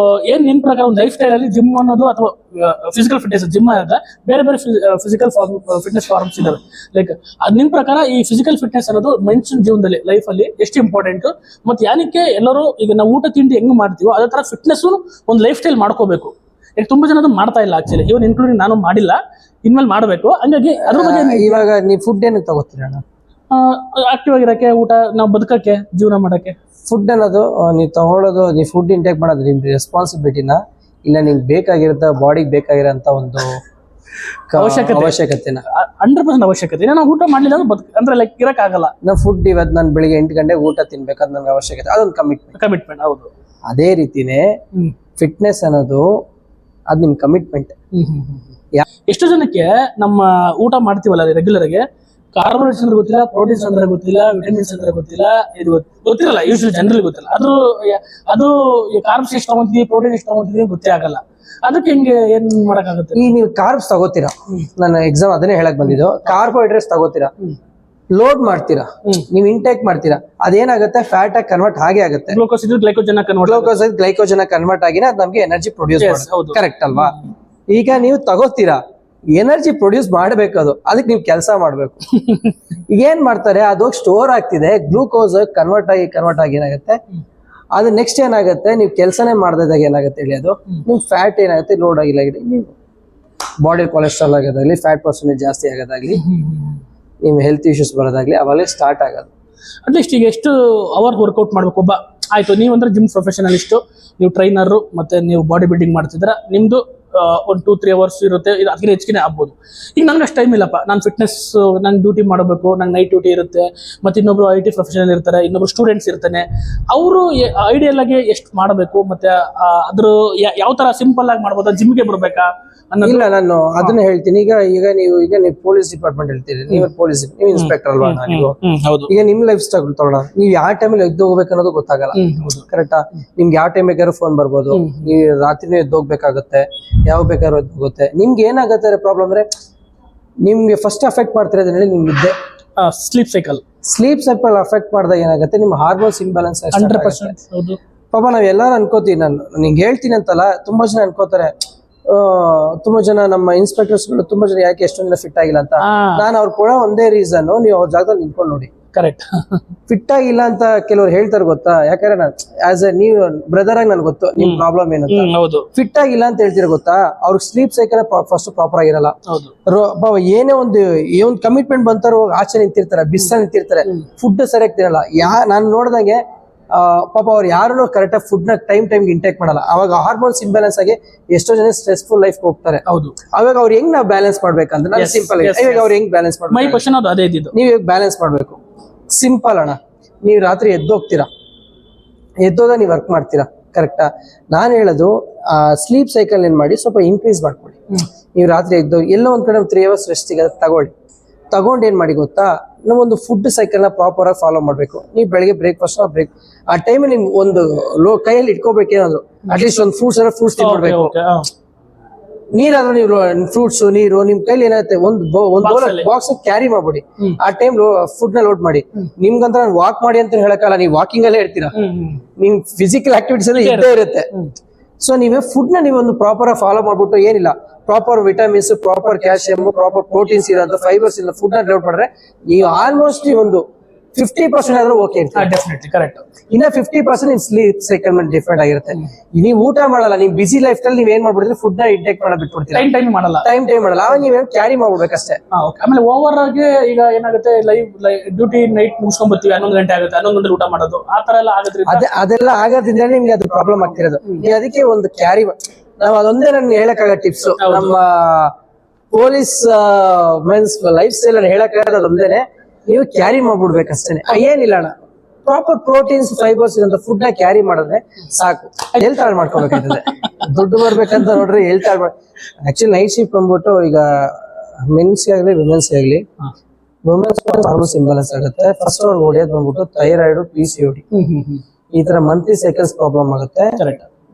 ಏನ್ ನಿನ್ ಪ್ರಕಾರ ಒಂದು ಲೈಫ್ ಸ್ಟೈಲ್ ಅಲ್ಲಿ ಜಿಮ್ ಅನ್ನೋದು ಅಥವಾ ಫಿಸಿಕಲ್ ಫಿಟ್ನೆಸ್, ಜಿಮ್ ಆದ ಬೇರೆ ಫಿಸಿಕಲ್ ಫಿಟ್ನೆಸ್ ಫಾರ್ಮ್ಸ್ ಇದಾವೆ. ಲೈಕ್ ನಿಮ್ ಪ್ರಕಾರ ಈ ಫಿಸಿಕಲ್ ಫಿಟ್ನೆಸ್ ಅನ್ನೋದು ಮನುಷ್ಯನ ಜೀವನದಲ್ಲಿ ಲೈಫ್ ಅಲ್ಲಿ ಎಷ್ಟು ಇಂಪಾರ್ಟೆಂಟ್, ಮತ್ತೆ ಏನಕ್ಕೆ ಎಲ್ಲರೂ ಈಗ ನಾವು ಊಟ ತಿಂಡಿ ಹೆಂಗ್ ಮಾಡ್ತೀವೋ ಅದೇ ತರ ಫಿಟ್ನೆಸ್ ಒಂದು ಲೈಫ್ ಸ್ಟೈಲ್ ಮಾಡ್ಕೋಬೇಕು. ಈಗ ತುಂಬಾ ಜನ ಅದು ಮಾಡ್ತಾ ಇಲ್ಲ ಆಕ್ಚುಲಿ, ಇವನ್ ಇನ್ಕ್ಲೂಡಿಂಗ್ ನಾನು ಮಾಡಿಲ್ಲ, ಇನ್ಮೇಲೆ ಮಾಡಬೇಕು. ಹಂಗಾಗಿ ಅದ್ರ ಬಗ್ಗೆ ಇವಾಗ ನೀವು ಫುಡ್ ಏನಕ್ಕೆ ತಗೋತೀರ? ಆಕ್ಟಿವ್ ಆಗಿರಕ್ಕೆ, ಊಟ ನಾವು ಬದುಕಕ್ಕೆ, ಜೀವನ ಮಾಡಕ್ಕೆ. ಫುಡ್ ಅನ್ನೋದು ನೀವು ತಗೊಳ್ಳೋದು, ನೀವು ಫುಡ್ ಇಂಟೇಕ್ ಮಾಡೋದು ನಿಮ್ ರೆಸ್ಪಾನ್ಸಿಬಿಲಿಟಿನ, ಇಲ್ಲ ನಿಮ್ಗೆ ಬೇಕಾಗಿರೋ ಬಾಡಿಗೆ ಬೇಕಾಗಿರೋಂಥ ಒಂದು ಅವಶ್ಯಕತೆನ? 100% ಅವಶ್ಯಕತೆ. ನಾವು ಊಟ ಮಾಡ್ಲಿಲ್ಲ ಅಂದ್ರೆ ಲೈಕ್ ಇರಕ್ಕಾಗಲ್ಲ. ನಾವು ಫುಡ್ ಇವತ್ತು ನಾನು ಬೆಳಿಗ್ಗೆ 8 ಗಂಟೆಗೆ ಊಟ ತಿನ್ಬೇಕಾದ್ರೆ ನನ್ಗೆ ಅವಶ್ಯಕತೆ, ಅದೊಂದು ಕಮಿಟ್ಮೆಂಟ್. ಹೌದು, ಅದೇ ರೀತಿನೇ ಫಿಟ್ನೆಸ್ ಅನ್ನೋದು ಅದು ನಿಮ್ ಕಮಿಟ್ಮೆಂಟ್. ಎಷ್ಟು ಜನಕ್ಕೆ ನಮ್ಮ ಊಟ ಮಾಡ್ತೀವಲ್ಲ ರೆಗ್ಯುಲರ್ ಆಗಿ, ಕಾರ್ಬೋಹೈಡ್ರೇಟ್ಸ್ ಅಂದ್ರೆ ಗೊತ್ತಿಲ್ಲ, ಪ್ರೋಟೀನ್ಸ್ ಅಂದ್ರೆ ಗೊತ್ತಿಲ್ಲ, ವಿಟಮಿನ್ಸ್ ಅಂದ್ರೆ ಗೊತ್ತಿಲ್ಲ, ಇದು ಗೊತ್ತಿರಲ್ಲ. ಯೂಶಲಿ ಜನರಲ್ ಗೊತ್ತಿಲ್ಲ. ಅದು ಕಾರ್ಬ್ಸ್ ಎಷ್ಟು ತಗೊಂತೀವಿ, ಪ್ರೋಟೀನ್ ಎಷ್ಟು ತಗೊಂತೀವಿ ಗೊತ್ತೇ ಆಗಲ್ಲ. ಅದಕ್ಕೆ ಹೆಂಗೆ ಏನ್ ಮಾಡಕ್ಕಾಗುತ್ತೆ? ಈ ನೀವು ಕಾರ್ಬ್ಸ್ ತಗೋತೀರಾ, ನಾನು ಎಕ್ಸಾಮ್ ಅದನ್ನೇ ಹೇಳಕ್ ಬಂದಿದ್ದು. ಕಾರ್ಬೋಹೈಡ್ರೇಟ್ಸ್ ತಗೋತೀರಾ, ಲೋಡ್ ಮಾಡ್ತೀರಾ, ನೀವು ಇಂಟೇಕ್ ಮಾಡ್ತೀರಾ, ಅದೇನಾಗುತ್ತೆ ಫ್ಯಾಟ್ ಆಗಿ ಕನ್ವರ್ಟ್ ಹಾಗೆ ಆಗುತ್ತೆ. ಗ್ಲೂಕೋಸ್ ಇದ್ರೆ ಗ್ಲೈಕೋಜನ್ ಗ್ಲೂಕೋಸ್ ಗ್ಲೈಕೋಜನ್ ಕನ್ವರ್ಟ್ ಆಗಿನ ಅದು ನಮ್ಗೆ ಎನರ್ಜಿ ಪ್ರೊಡ್ಯೂಸ್ ಹೌದು. ಕರೆಕ್ಟ್ ಅಲ್ವಾ? ಈಗ ನೀವು ತಗೋತೀರಾ, ಎನರ್ಜಿ ಪ್ರೊಡ್ಯೂಸ್ ಮಾಡ್ಬೇಕು, ಅದಕ್ಕೆ ನೀವು ಕೆಲಸ ಮಾಡ್ಬೇಕು. ಈಗ ಏನ್ ಮಾಡ್ತಾರೆ, ಅದು ಸ್ಟೋರ್ ಆಗ್ತಿದೆ, ಗ್ಲೂಕೋಸ್ ಕನ್ವರ್ಟ್ ಆಗಿ ಏನಾಗುತ್ತೆ, ಅದು ನೆಕ್ಸ್ಟ್ ಏನಾಗುತ್ತೆ, ನೀವು ಕೆಲಸನೇ ಮಾಡದಾಗ ಏನಾಗುತ್ತೆ ಹೇಳಿ, ಅದು ನಿಮ್ ಫ್ಯಾಟ್ ಏನಾಗುತ್ತೆ ಲೋಡ್ ಆಗಿಲ್ಲ, ನೀವು ಬಾಡಿ ಕೊಲೆಸ್ಟ್ರಾಲ್ ಆಗೋದಾಗ್ಲಿ, ಫ್ಯಾಟ್ ಪರ್ಸೆಂಟೇಜ್ ಜಾಸ್ತಿ ಆಗೋದಾಗ್ಲಿ, ನಿಮ್ ಹೆಲ್ತ್ ಇಶ್ಯೂಸ್ ಬರೋದಾಗ್ಲಿ ಅವಾಗಲೇ ಸ್ಟಾರ್ಟ್ ಆಗೋದು. ಅಟ್ಲೀಸ್ಟ್ ಈಗ ಎಷ್ಟು ಅವರ್ ವರ್ಕೌಟ್ ಮಾಡ್ಬೇಕು ಒಬ್ಬ? ಆಯ್ತು, ನೀವು ಅಂದ್ರೆ ಜಿಮ್ ಪ್ರೊಫೆಷನಲಿಸ್ಟ್, ನೀವು ಟ್ರೈನರ್, ಮತ್ತೆ ನೀವು ಬಾಡಿ ಬಿಲ್ಡಿಂಗ್ ಮಾಡ್ತಿದ್ರ, ನಿಮ್ದು ಒಂದು 2-3 ಅವರ್ಸ್ ಇರುತ್ತೆ, ಇದು ಅದಕ್ಕೆ ಹೆಚ್ಚಿಗೆ ಆಗ್ಬೋದು. ಈಗ ನಂಗೆ ಅಷ್ಟು ಟೈಮ್ ಇಲ್ಲಪ್ಪ, ನಾನು ಫಿಟ್ನೆಸ್ ನಂಗೆ ಡ್ಯೂಟಿ ಮಾಡಬೇಕು, ನಂಗೆ ನೈಟ್ ಡ್ಯೂಟಿ ಇರುತ್ತೆ, ಮತ್ತೆ ಇನ್ನೊಬ್ರು IT ಪ್ರೊಫೆಷನಲ್ ಇರ್ತಾರೆ, ಇನ್ನೊಬ್ರು ಸ್ಟೂಡೆಂಟ್ಸ್ ಇರ್ತಾನೆ, ಅವರು ಐಡಿಯಲ್ ಆಗಿ ಎಷ್ಟು ಮಾಡಬೇಕು, ಮತ್ತೆ ಅದ್ರ ಯಾವ ತರ ಸಿಂಪಲ್ ಆಗಿ ಮಾಡ್ಬೋದಾ, ಜಿಮ್ಗೆ ಬರ್ಬೇಕಾ ಅನ್ನೋದು? ಇಲ್ಲ, ನಾನು ಅದನ್ನ ಹೇಳ್ತೀನಿ. ಈಗ ನೀವು ಪೊಲೀಸ್ ಡಿಪಾರ್ಟ್ಮೆಂಟ್ ಹೇಳ್ತೀರಿ, ನೀವು ಪೊಲೀಸ್, ನೀವು ಇನ್ಸ್ಪೆಕ್ಟರ್ ಅಲ್ವಾ, ನೀವು ಹೌದು. ಈಗ ನಿಮ್ ಲೈಫ್ ಸ್ಟೈಲ್ ತಗೊಳ್ಳೋಣ, ನೀವು ಯಾವ ಟೈಮಲ್ಲಿ ಎದ್ದೋಗ್ಬೇಕು ಅನ್ನೋದು ಗೊತ್ತಾಗಲ್ಲ, ಕರೆಕ್ಟಾ? ನಿಮ್ಗೆ ಯಾವ ಟೈಮ್ ಬೇಕಾದ್ರೂ ಫೋನ್ ಬರ್ಬೋದು, ನೀವು ರಾತ್ರಿನೇ ಎದ್ದೋಗ್ಬೇಕಾಗತ್ತೆ, ಯಾವ ಬೇಕಾದ್ರೂ ಎದ್ದೋಗುತ್ತೆ. ನಿಮ್ಗೆ ಏನಾಗತ್ತೆ ಪ್ರಾಬ್ಲಮ್ ಅಂದ್ರೆ, ನಿಮ್ಗೆ ಫಸ್ಟ್ ಅಫೆಕ್ಟ್ ಮಾಡ್ತಿರೋದು ಹೇಳಿ ನಿಮ್ ನಿದ್ದೆ, ಸ್ಲೀಪ್ ಸೈಕಲ್ ಅಫೆಕ್ಟ್ ಮಾಡಿದಾಗ ಏನಾಗುತ್ತೆ, ನಿಮ್ಮ ಹಾರ್ಮೋನ್ಸ್ ಇಂಬ್ಯಾಲೆನ್ಸ್ 100%. ಹೌದು ಪಾಪ. ನಾವೆಲ್ಲರೂ ಅನ್ಕೋತೀವಿ, ನಾನು ನಿಂಗೆ ಹೇಳ್ತೀನಿ ಅಂತಲ್ಲ, ತುಂಬಾ ಜನ ಅನ್ಕೋತಾರೆ, ತುಂಬಾ ಜನ ನಮ್ಮ ಇನ್ಸ್ಪೆಕ್ಟರ್ಸ್ಗಳು ತುಂಬಾ ಜನ ಯಾಕೆ ಎಷ್ಟೊಂದು ಜನ ಫಿಟ್ ಆಗಿಲ್ಲ ಅಂತ. ನಾನು ಅವ್ರು ಕೂಡ ಒಂದೇ ರೀಸನ್, ನೀವು ಅವ್ರ ಜಾಗದಲ್ಲಿ ನಿಂತ್ಕೊಂಡು ನೋಡಿ, ಕರೆಕ್ಟ್. ಫಿಟ್ ಆಗಿಲ್ಲ ಅಂತ ಕೆಲವ್ರು ಹೇಳ್ತಾರೆ ಗೊತ್ತಾ, ಯಾಕಂದ್ರೆ ನಾನು ಆಸ್ ಎ ನೀವು ಬ್ರದರ್ ಆಗಿ ನನ್ಗೆ ಗೊತ್ತು ನಿಮ್ ಪ್ರಾಬ್ಲಮ್ ಏನಂತ. ಹೌದು, ಫಿಟ್ ಆಗಿಲ್ಲ ಅಂತ ಹೇಳ್ತೀರ ಗೊತ್ತಾ, ಅವ್ರಿಗೆ ಸ್ಲೀಪ್ ಸೈಕಲ್ ಫಸ್ಟ್ ಪ್ರಾಪರ್ ಆಗಿರಲ್ಲ. ಹೌದು. ಏನೇ ಒಂದು ಕಮಿಟ್ಮೆಂಟ್ ಬಂತಾರೋ ಆಚೆ ನಿಂತಿರ್ತಾರೆ, ಬಿಸ್ಸ ನಿಂತಿರ್ತಾರೆ, ಫುಡ್ ಸರಿಯಾಗಿ ತಿನ್ನಲ್ಲ. ನಾನು ನೋಡ್ದಂಗೆ ಪಾಪ ಅವ್ರು ಯಾರು ಕರೆಕ್ಟಾಗಿ ಫುಡ್ ನ ಟೈಮ್ ಇಂಟೇಕ್ ಮಾಡಲ್ಲ. ಅವಾಗ ಹಾರ್ಮೋನ್ಸ್ ಇಂಬ್ಯಾಲೆನ್ಸ್ ಆಗಿ ಎಷ್ಟೋ ಜನ ಸ್ಟ್ರೆಸ್ಫುಲ್ ಲೈಫ್ ಹೋಗ್ತಾರೆ. ಹೌದು. ಅವಾಗ ಅವ್ರು ಹೆಂಗ್ ನಾವು ಬ್ಯಾಲೆನ್ಸ್ ಮಾಡ್ಬೇಕಂತ ನಾನು ಸಿಂಪಲ್ ಇವಾಗ ಅವ್ರು ಹೆಂಗ್ ಬ್ಯಾಲೆನ್ಸ್ ಮಾಡ್ಬೇಕು, ಮೈ ಕ್ವಶನ್ ಅದು ಅದೇ ಇದ್ದಿದ್ದು. ನೀವು ಹೇಗೆ ಬ್ಯಾಲೆನ್ಸ್ ಮಾಡ್ಬೇಕು, ಸಿಂಪಲ್ ಅಣ್ಣ. ನೀವು ರಾತ್ರಿ ಎದ್ದೋಗ್ತೀರಾ, ಎದ್ದೋದಾಗ ನೀವು ವರ್ಕ್ ಮಾಡ್ತೀರಾ, ಕರೆಕ್ಟಾ? ನಾನು ಹೇಳೋದು ಸ್ಲೀಪ್ ಸೈಕಲ್ ಏನ್ ಮಾಡಿ ಸ್ವಲ್ಪ ಇನ್ಕ್ರೀಸ್ ಮಾಡ್ಕೊಳ್ಳಿ. ನೀವು ರಾತ್ರಿ ಎದ್ದೋ ಎಲ್ಲೋ ಒಂದ್ ಕಡೆ 3 ಅವರ್ಸ್ ರೆಸ್ಟ್ ಸಿಗೋದು ತಗೊಂಡು ಏನ್ ಮಾಡಿ ಗೊತ್ತಾ, ನಾವೊಂದು ಫುಡ್ ಸೈಕಲ್ ನ ಪ್ರಾಪರ್ ಆಗಿ ಫಾಲೋ ಮಾಡ್ಬೇಕು. ನೀವು ಬೆಳಿಗ್ಗೆ ಬ್ರೇಕ್ಫಾಸ್ಟ್ ಆ ಟೈಮಲ್ಲಿ ನಿಮ್ಗೆ ಒಂದು ಕೈಯಲ್ಲಿ ಇಟ್ಕೋಬೇಕೇನಾದ್ರು, ಅಟ್ಲೀಸ್ಟ್ ಒಂದು ಫ್ರೂಟ್ಸ್ ತಿನ್ಬಿಡ್ಬೇಕು. ನೀರಾದ್ರೂ ನೀವು ಫ್ರೂಟ್ಸ್, ನೀರು ನಿಮ್ ಕೈಲಿ ಏನಾಗುತ್ತೆ, ಒಂದು ಬಾಕ್ಸ್ ಕ್ಯಾರಿ ಮಾಡ್ಬಿಡಿ. ಆ ಟೈಮ್ ಫುಡ್ ನ ಲೋಡ್ ಮಾಡಿ. ನಿಮ್ಗಂತ ನಾನು ವಾಕ್ ಮಾಡಿ ಅಂತ ಹೇಳಕ್ಕಲ್ಲ, ನೀವು ವಾಕಿಂಗ್ ಅಲ್ಲೇ ಇರ್ತೀರಾ, ನಿಮ್ ಫಿಸಿಕಲ್ ಆಕ್ಟಿವಿಟೀಸ್ ಎಲ್ಲ ಇದ್ದೇ ಇರುತ್ತೆ. ಸೊ ನೀವೇ ಫುಡ್ ನ ನೀವು ಒಂದು ಪ್ರಾಪರ್ ಆಗಿ ಫಾಲೋ ಮಾಡ್ಬಿಟ್ಟು, ಏನಿಲ್ಲ proper vitamins, proper calcium, proper proteins ಇರೋದು, ಫೈಬರ್ಸ್ ಇಲ್ಲ ಫುಡ್ ನ ಲೋಡ್ ಮಾಡಿದ್ರೆ ನೀವು ಆಲ್ಮೋಸ್ಟ್ ಒಂದು 50% ಆದ್ರೂ ಓಕೆ ಇರ್ತೀವಿ. Definitely correct. ಇನ್ನ 50% ನಿಮ್ ಸ್ಲೀಪ್ ಸೈಕಲ್ ಮೇಲೆ ಡಿಫ್ರೆಂಟ್ ಆಗಿರುತ್ತೆ. ನೀವು ಊಟ ಮಾಡಲ್ಲ, ನಿಮ್ ಬಿಸಿ ಲೈಫ್ ಅಲ್ಲಿ ನೀವ್ ಏನ್ ಮಾಡ್ಬಿಡ್ತೀರಿ, ಫುಡ್ ನ ಇಂಟೇಕ್ ಮಾಡಕ್ ಬಿಟ್ಬಿಡ್ತೀರಾ, ಟೈಮ್ ಮಾಡಲ್ಲ, ಅವಾಗ ನೀವೇನು ಕ್ಯಾರಿ ಮಾಡ್ಬಿಡ್ಬೇಕಷ್ಟೇ. ಆಮೇಲೆ ಓವರ್ ಆಗಿ ಈಗ ಏನಾಗುತ್ತೆ, ಡ್ಯೂಟಿ ನೈಟ್ ಮುಗಿಸ್ಕೊಂಡ್ ಬರ್ತೀವಿ, 11 ಗಂಟೆ ಆಗುತ್ತೆ, 11 ಗಂಟೆ ಊಟ ಮಾಡೋದು, ಆ ತರ ಎಲ್ಲ ಆಗೋದ್ರಿಂದ ಅದೆಲ್ಲ ಆಗೋದ್ರಿಂದ ನಿಮ್ಗೆ ಅದು ಪ್ರಾಬ್ಲಮ್ ಆಗ್ತಿರೋದು. ಅದಕ್ಕೆ ಒಂದು ಕ್ಯಾರಿ, ನಾವು ಅದೊಂದೇ ನಾನು ಹೇಳಕ್ಕಾಗ ಟಿಪ್ಸ್. ನಮ್ಮ ಪೊಲೀಸ್ ಮೆನ್ಸ್ ಲೈಫ್ ಸ್ಟೈಲ್ ಅನ್ನು ಹೇಳಕ್ಕಾಗದ ಅದೊಂದೇನೆ, ನೀವು ಕ್ಯಾರಿ ಮಾಡ್ಬಿಡ್ಬೇಕಷ್ಟೇ. ಏನಿಲ್ಲ ಅಣ್ಣ, ಪ್ರಾಪರ್ ಪ್ರೋಟೀನ್ಸ್, ಫೈಬರ್ಸ್ ಇರೋಂಥ ಫುಡ್ ನ ಕ್ಯಾರಿ ಮಾಡಿದ್ರೆ ಸಾಕು. ಹೆಲ್ತ್ ಹಾಳು ಮಾಡ್ಕೋಬೇಕಾಗ್ತದೆ, ದುಡ್ಡು ಬರ್ಬೇಕಂತ ನೋಡ್ರಿ ಹೆಲ್ತ್ ಹಾಳು ಆಕ್ಚುಲಿ ನೈಟ್ ಶಿಫ್ಟ್ ಬಂದ್ಬಿಟ್ಟು, ಈಗ ಮೆನ್ಸ್ ಆಗಲಿ ವುಮೆನ್ಸ್ ಆಗಲಿ, ವುಮೆನ್ಸ್ ಹಾರ್ಮೋನ್ಸ್ ಇಂಬ್ಯಾಲೆನ್ಸ್ ಆಗುತ್ತೆ. ಫಸ್ಟ್ ಅವ್ರು ಹೊಡೆಯೋದು ಬಂದ್ಬಿಟ್ಟು ಥೈರಾಯ್ಡ್, PCOD, ಈ ತರ ಮಂತ್ಲಿ ಸೈಕಲ್ಸ್ ಪ್ರಾಬ್ಲಮ್ ಆಗುತ್ತೆ.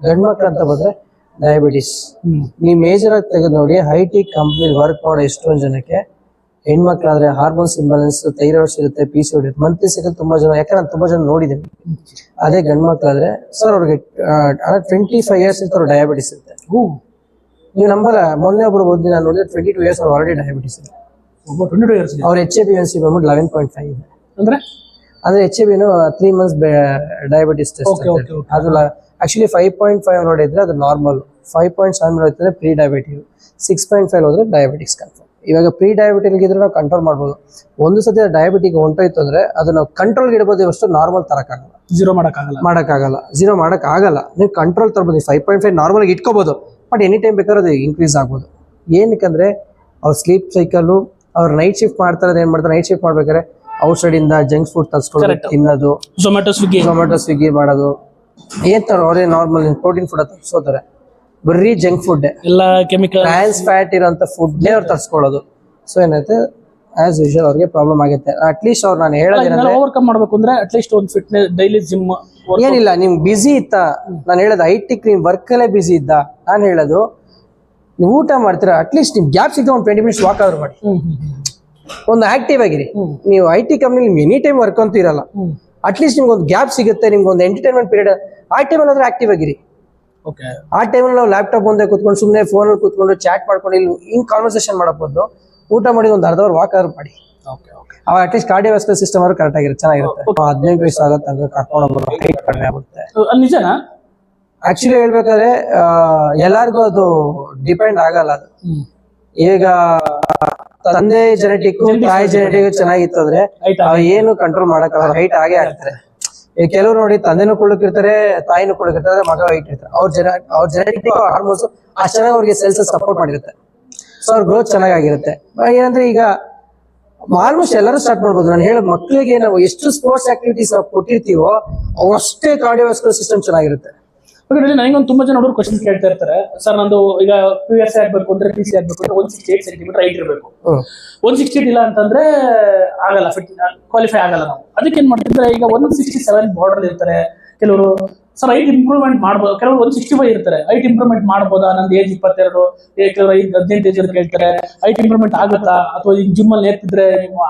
ಗಂಡ್ ಮಕ್ಳು ಅಂತ ಬಂದ್ರೆ ಡಯಾಬಿಟಿಸ್. ನೀವು ಮೇಜರ್ ಆಗಿ ತೆಗೆದು ನೋಡಿ, IT ಕಂಪ್ನಿ ವರ್ಕ್ ಮಾಡೋ ಎಷ್ಟೊಂದು ಜನಕ್ಕೆ ಹೆಣ್ಮಕ್ಳಾದ್ರೆ ಹಾರ್ಮೋನ್ಸ್ ಇಂಬ್ಯಾಲೆನ್ಸ್, ಥೈರಾಯ್ಡ್ಸ್ ಇರುತ್ತೆ, PCOD ಇರುತ್ತೆ, ಮಂತ್ಲಿ ಸೈಕಲ್ ತುಂಬಾ ಜನ, ಯಾಕಂದ್ರೆ ನಾನು ತುಂಬಾ ಜನ ನೋಡಿದ್ದೀನಿ. ಅದೇ ಗಂಡ್ ಮಕ್ಳಾದ್ರೆ ಸರ್ ಅವ್ರಿಗೆ 25 years ಇತ್ತು, ಅವ್ರು ಡಯಾಬಿಟಿಸ್ ಇರುತ್ತೆ. ನೀವು ನಂಬಲ್ಲ, ಮೊನ್ನೆ ಒಬ್ರು ಬಂದು ನಾನು ನೋಡಿದ್ರೆ 22 years ಅವ್ರು ಆಲ್ರೆಡಿ ಡಯಾಬಿಟಿಸ್ ಇದೆ. 22 years ಅವ್ರ HbA1c ಬಂದ್ಬಿಟ್ಟು 11.5 ಇದೆ. ಅಂದ್ರೆ HbA 3 months ಡಯಾಬಿಟಿಸ್ ಟೆಸ್ಟ್. ಅದು ಆಕ್ಚುಲಿ 5.5 ನೋಡಿದ್ರೆ ಅದು ನಾರ್ಮಲ್, 5.7 ನೋಡಿದ್ರೆ ಪ್ರೀ ಡಯಾಬಿಟಿವ್, 6.5 ಹೋದ್ರೆ ಡಯಾಬಿಟಿಕ್ಸ್ ಕನ್ಫರ್ಮ್. ಇವಾಗ ಪ್ರೀ ಡಯಾಬಿಟಿಕ್ ಇದ್ರೆ ನಾವು ಕಂಟ್ರೋಲ್ ಮಾಡ್ಬೋದು. ಒಂದು ಸತಿ ಡಯಾಬಿಟಿಕ್ ಹೊಂಟೋಯ್ತು ಅಂದ್ರೆ ಅದು ನಾವು ಕಂಟ್ರೋಲ್ ಇಡಬಹುದು, ಅಷ್ಟು ನಾರ್ಮಲ್ ತರಕ್ಕಾಗಲ್ಲ, ಝೀರೋ ಮಾಡಕ್ಕಾಗಲ್ಲ. ನೀವು ಕಂಟ್ರೋಲ್ ತರಬಹುದು. 5.5 ನಾರ್ಮಲ್ ಆಗಿ ಇಟ್ಕೋಬಹುದು, ಬಟ್ ಎನಿ ಟೈಮ್ ಬೇಕಾದ್ರೆ ಅದು ಇನ್ಕ್ರೀಸ್ ಆಗ್ಬೋದು. ಏನಕ್ಕಂದ್ರೆ ಅವ್ರ ಸ್ಲೀಪ್ ಸೈಕಲ್, ಅವ್ರು ನೈಟ್ ಶಿಫ್ಟ್ ಮಾಡ್ತಾರೆ, ಏನ್ ಮಾಡ್ತಾರೆ, ನೈಟ್ ಶಿಫ್ಟ್ ಮಾಡ್ಬೇಕಾದ್ರೆ ಔಟ್ಸೈಡ್ ಇಂದ ಜಂಕ್ ಫುಡ್ ತರಿಸ್ಕೊಳ್ಳೋದು, ತಿನ್ನೋದು, ಝೊಮ್ಯಾಟೊ ಸ್ವಿಗ್ಗಿ ಮಾಡೋದು. ಏನ್ ತರ ಅವರೇ ನಾರ್ಮಲ್ ಪ್ರೋಟೀನ್ ಫುಡ್ ತರಿಸ್ಕೋತಾರೆ, ಬರೀ ಜಂಕ್ ಫುಡ್, ಎಲ್ಲ ಕೆಮಿಕಲ್, ಟ್ರಾನ್ಸ್ ಫ್ಯಾಟ್ ಇರೋಂಥ ಫುಡ್ ಅವ್ರು ತರಿಸ್ಕೊಳ್ಳೋದು. ಸೊ ಏನೈತೆ, ಆಸ್ ಯೂಶುವಲ್ ಅವ್ರಿಗೆ ಪ್ರಾಬ್ಲಮ್ ಆಗುತ್ತೆ. ಅಟ್ಲೀಸ್ಟ್ ಅವ್ರು ನಾನು ಹೇಳೋದೇನಂದ್ರೆ, ಓವರ್ಕಮ್ ಮಾಡ್ಬೇಕು ಅಂದ್ರೆ ಅಟ್ಲೀಸ್ಟ್ ಒಂದು ಫಿಟ್ನೆಸ್, ಡೈಲಿ ಜಿಮ್. ಏನಿಲ್ಲ, ನಿಮ್ ಬಿಸಿ ಇತ್ತ, ನಾನು ಹೇಳೋದು IT ನೀವ್ ವರ್ಕ್ ಅಲ್ಲೇ ಬಿಸಿ ಇದ್ದ, ನಾನು ಹೇಳೋದು ನೀವು ಊಟ ಮಾಡ್ತೀರಾ, ಅಟ್ಲೀಸ್ಟ್ ನಿಮ್ ಗ್ಯಾಪ್ ಸಿಗ್ತಾ ಒಂದು 20 minutes ವಾಕ್ ಆದ್ರೂ ಮಾಡಿ. ಒಂದು ಆಕ್ಟಿವ್ ಆಗಿರಿ. ನೀವು IT ಕಂಪ್ನಿ ನಿಮ್ಗೆ ಎನಿ ಟೈಮ್ ವರ್ಕ್ ಅಂತೂ ಇರಲ್ಲ. ಅಟ್ಲೀಸ್ಟ್ ನಿಮ್ಗೆ ಒಂದು ಗ್ಯಾಪ್ ಸಿಗುತ್ತೆ, ನಿಮ್ಗೆ ಒಂದು ಎಂಟರ್ಟೈನ್ಮೆಂಟ್ ಪೀರಿಯಡ್. ಆ ಟೈಮಲ್ಲಿ ಆದ್ರೆ ಆಕ್ಟಿವ್ ಆಗಿರಿ. ಓಕೆ. ಆ ಟೈಮಲ್ಲಿ ನಾವು ಲ್ಯಾಪ್ಟಾಪ್ ಮುಂದೆ ಕೂತ್ಕೊಂಡು ಸುಮ್ಮನೆ ಫೋನಲ್ಲಿ ಕೂತ್ಕೊಂಡು ಚಾಟ್ ಮಾಡ್ಕೊಂಡು ಇಲ್ಲಿ ಹಿಂಗ್ ಕಾನ್ವರ್ಸೇಷನ್ ಮಾಡಬಹುದು. ಊಟ ಮಾಡಿ ಒಂದು ಅರ್ಧ ಅವರ್ ವಾಕ್ ಆದ್ರೂ ಮಾಡಿ. ಅವಾಗ ಅಟ್ಲೀಸ್ಟ್ ಕಾರ್ಡಿಯೋವಾಸ್ಕ್ಯುಲರ್ ಸಿಸ್ಟಮ್ ಅವರು ಕರೆಕ್ಟ್ ಆಗಿರುತ್ತೆ, ಚೆನ್ನಾಗಿರುತ್ತೆ. 15 ವಯಸ್ಸು ಆಗೋ ತನಕ ಕರ್ಕೊಂಡು ಹೋಗೋದು ಹೈಟ್ ಕಡಿಮೆ ಆಗುತ್ತೆ. ನಿಜನಾ? ಆಕ್ಚುಲಿ ಹೇಳ್ಬೇಕಾದ್ರೆ ಎಲ್ಲಾರ್ಗು ಅದು ಡಿಪೆಂಡ್ ಆಗಲ್ಲ. ಅದು ಈಗ ತಂದೆ ಜೆನೆಟಿಕ್ ತಾಯಿ ಜೆನೆಟಿಕ್ ಚೆನ್ನಾಗಿತ್ತಂದ್ರೆ ಏನು ಕಂಟ್ರೋಲ್ ಮಾಡಕ್ಕಾಗಲ್ಲ, ಹೈಟ್ ಆಗೇ ಆಗ್ತಾರೆ. ಈಗ ಕೆಲವರು ನೋಡಿ ತಂದೆನೂ ಕುಳ್ಳಕ್ಕಿರ್ತಾರೆ, ತಾಯಿನೂ ಕುಳ್ಳಕ್ಕಿರ್ತಾರೆ, ಮಗ ಹೈಟ್ ಇರ್ತಾರೆ. ಅವ್ರ ಜೆನೆಟಿಕ್ ಹಾರ್ಮೋನ್ಸ್ ಅಷ್ಟು ಚೆನ್ನಾಗಿ ಅವ್ರಿಗೆ ಸೆಲ್ಸ್ ಸಪೋರ್ಟ್ ಮಾಡಿರುತ್ತೆ. ಸೊ ಅವ್ರ ಗ್ರೋತ್ ಚೆನ್ನಾಗಿರುತ್ತೆ. ಏನಂದ್ರೆ ಈಗ ಆಲ್ಮೋಸ್ಟ್ ಎಲ್ಲರೂ ಸ್ಟಾರ್ಟ್ ಮಾಡ್ಬೋದು. ನಾನು ಹೇಳೋ ಮಕ್ಕಳಿಗೆ ನಾವು ಎಷ್ಟು ಸ್ಪೋರ್ಟ್ಸ್ ಆಕ್ಟಿವಿಟೀಸ್ ನಾವು ಕೊಟ್ಟಿರ್ತೀವೋ ಅಷ್ಟೇ ಕಾರ್ಡಿಯೋವಾಸ್ಕ್ಯುಲರ್ ಸಿಸ್ಟಮ್ ಚೆನ್ನಾಗಿರುತ್ತೆ. ನನಗೊಂದು ತುಂಬಾ ಜನ ಹುಡುಗರು ಕ್ವಶನ್ ಕೇಳ್ತಾ ಇರ್ತಾರೆ, ಸರ್ ನಂದು ಈಗ PUSA ಆಗ್ಬೇಕು ಅಂದ್ರೆ PC ಆಗ್ಬೇಕು ಅಂದ್ರೆ 168 ಸೆಂಟಿಮೀಟರ್ ಹೈಟ್ ಇರಬೇಕು. 168 ಇಲ್ಲ ಅಂತಂದ್ರೆ ಆಗಲ್ಲ, ಕ್ವಾಲಿಫೈ ಆಗಲ್ಲ ನಾವು. ಅದಕ್ಕೆ ಏನ್ ಮಾಡ್ತಿದ್ರೆ ಈಗ 167 ಬಾರ್ಡರ್ ಇರ್ತಾರೆ ಕೆಲವರು. ಸರ್ ಹೈಟ್ ಇಂಪ್ರೂವ್ಮೆಂಟ್ ಮಾಡ್ಬೋದು, ಕೆಲವರು 165 ಇರ್ತಾರೆ. ಹೈಟ್ ಇಂಪ್ರೂವ್ಮೆಂಟ್ ಮಾಡ್ಬೋದಾ? ನಂದು ಏಜ್ 22, ಕೆಲವರು 18 ಏಜ್ ಅಂತ ಕೇಳ್ತಾರೆ. ಹೈಟ್ ಇಂಪ್ರೂವ್ಮೆಂಟ್ ಆಗುತ್ತಾ, ಅಥವಾ ಈಗ ಜಿಮ್ ಅಲ್ಲಿ ನೇರ್ತಿದ್ರೆ